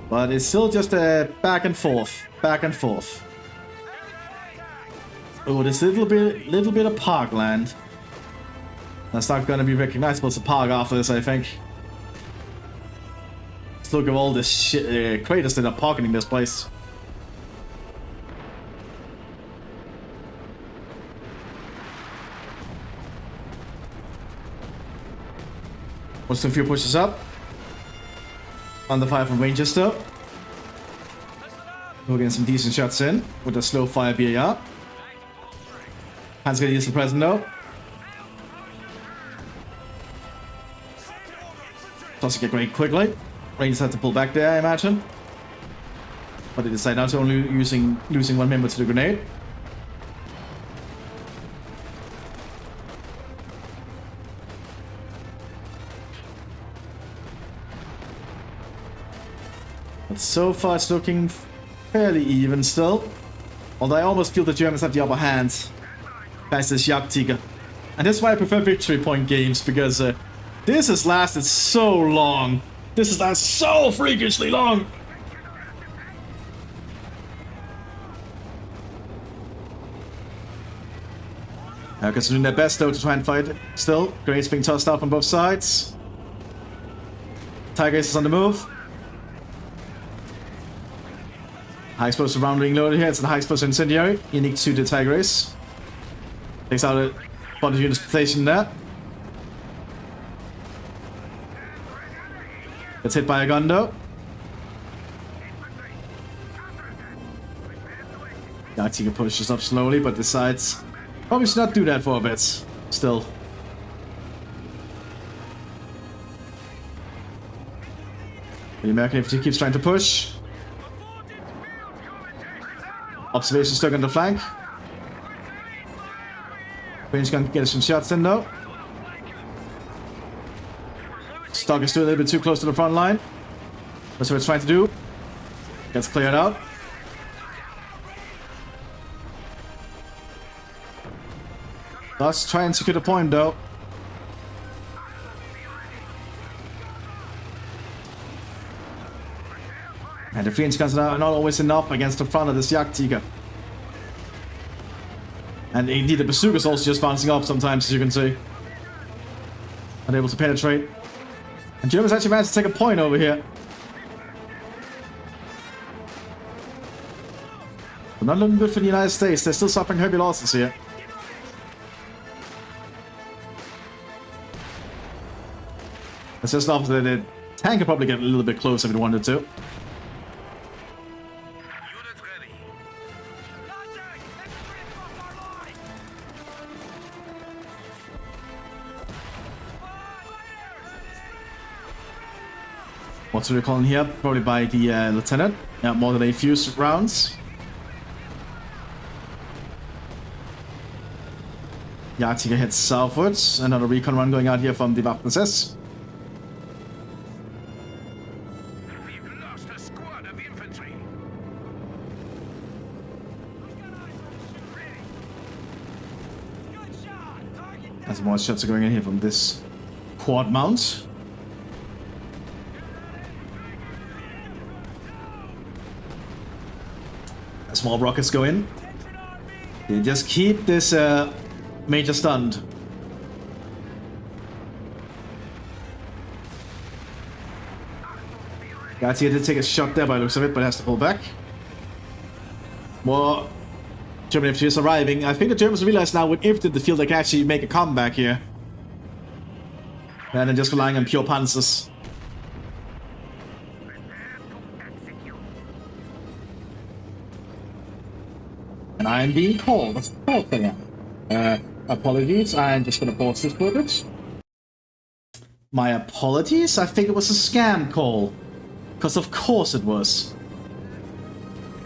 But it's still just a back and forth. Back and forth. Oh, this little bit of parkland. That's not going to be recognizable as a park after this, I think. Let's look at all this shit, craters that are pocketing this place. Once the few pushes up. Under fire from Rangers though. We're getting some decent shots in with a slow fire BAR. Hands gonna use the present though. Tossing it great quickly. Rangers had to pull back there, I imagine. But they decide not to, only losing one member to the grenade. But so far it's looking fairly even still. Although I almost feel the Germans have the upper hand past this Jagdtiger. And that's why I prefer victory point games, because this has lasted so long. This has lasted so freakishly long. Americans are doing their best though to try and fight it still. Grenades being tossed out on both sides. Tiger Ace is on the move. High explosive round being loaded here. It's a high explosive incendiary. Unique to the Tiger Ace. Takes out a body unit station there. Gets hit by a gun though. Jagdtiger pushes up slowly but decides probably should not do that for a bit. Still. The American infantry keeps trying to push. Observation stuck on the flank. Range gun can get some shots in though. Slog is still a little bit too close to the front line. That's what it's trying to do. Gets cleared out. Let's try and secure the point though. And the Phoenix guns are not always enough against the front of this Jagdtiger. And indeed the bazooka is also just bouncing off sometimes, as you can see. Unable to penetrate. And Germans actually managed to take a point over here. But not looking good for the United States. They're still suffering heavy losses here. It's just off the tank could probably get a little bit closer if it wanted to. What's the recall in here? Probably by the lieutenant. Yeah, more than a few rounds. Jagdtiger heads southwards. Another recon run going out here from the Mthis. We've lost a squad of infantry. Good shot. Target As more shots are going in here from this quad mount. As more rockets go in. They just keep this major stunned. Garcia did take a shot there by the looks of it, but has to pull back. More German infantry is arriving. I think the Germans realize now with infantry in the field they can actually make a comeback here. Rather than just relying on pure panzers. And I'm being called. What's the call thing? Apologies, I'm just gonna pause this footage. My apologies? I think it was a scam call. Because of course it was.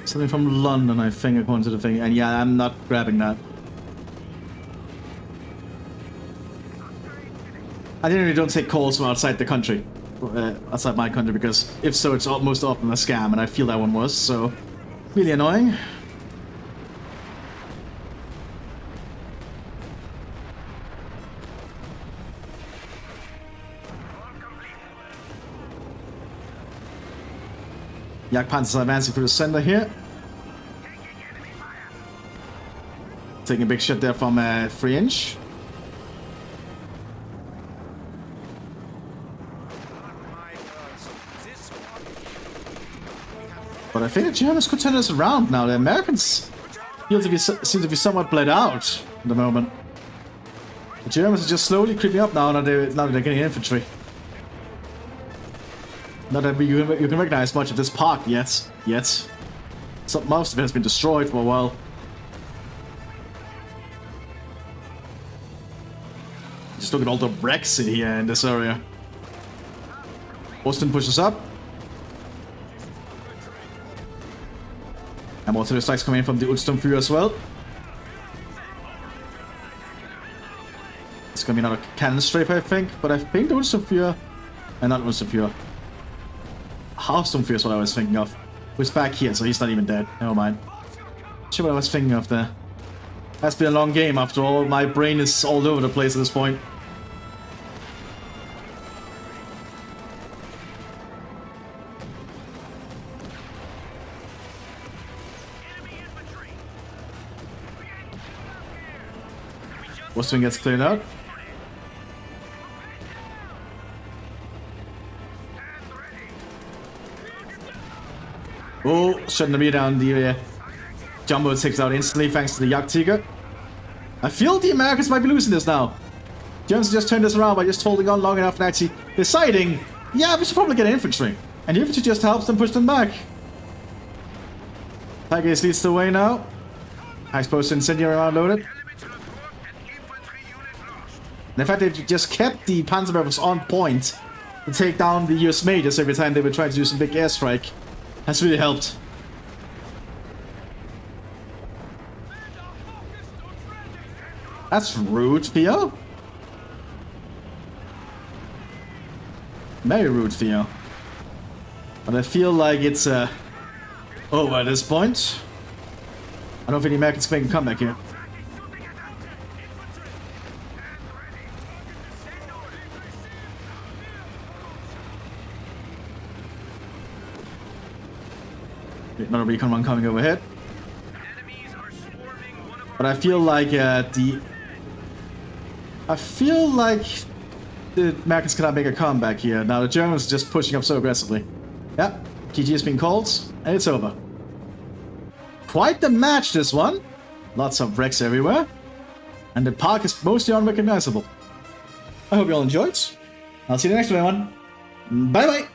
Something from London, I think, according to the thing. And yeah, I'm not grabbing that. I generally don't take calls from outside the country. Outside my country, because if so, it's most often a scam, and I feel that one was, so... Really annoying. Jagdpanzers are advancing through the center here. Taking a big shot there from 3-inch. But I think the Germans could turn this around now. The Americans seem to be somewhat bled out at the moment. The Germans are just slowly creeping up now that they're getting infantry. Not that you can recognize much of this park yet. So most of it has been destroyed for a while. Just look at all the wrecks in here in this area. Austin pushes up. And more artillery strikes coming in from the Utsturmführer as well. It's gonna be another cannon strafe, I think. But I think the Utsturmführer... not Utsturmführer. Half-Sturmführer is what I was thinking of. Who's back here, so he's not even dead. Never mind. Not sure what I was thinking of there. Has been a long game after all. My brain is all over the place at this point. Westwing gets cleared out. Oh, shutting the meter down. The Jumbo takes out instantly thanks to the Jagdtiger. I feel the Americans might be losing this now. Germans just turned this around by just holding on long enough and actually deciding, yeah, we should probably get infantry. And the infantry just helps them push them back. Tigers leads the way now. High explosive incendiary round loaded. And in fact, they've just kept the Panzerwerfers on point to take down the US Majors every time they were trying to do some big airstrike. Has really helped. That's rude, Theo. Very rude, Theo. But I feel like it's over at this point. I don't think the Americans can make a comeback here. Another recon one coming overhead. But I feel like the Americans cannot make a comeback here. Now the Germans are just pushing up so aggressively. Yeah, GG has been called, and it's over. Quite the match, this one. Lots of wrecks everywhere. And the park is mostly unrecognizable. I hope you all enjoyed. I'll see you in the next one. Bye bye!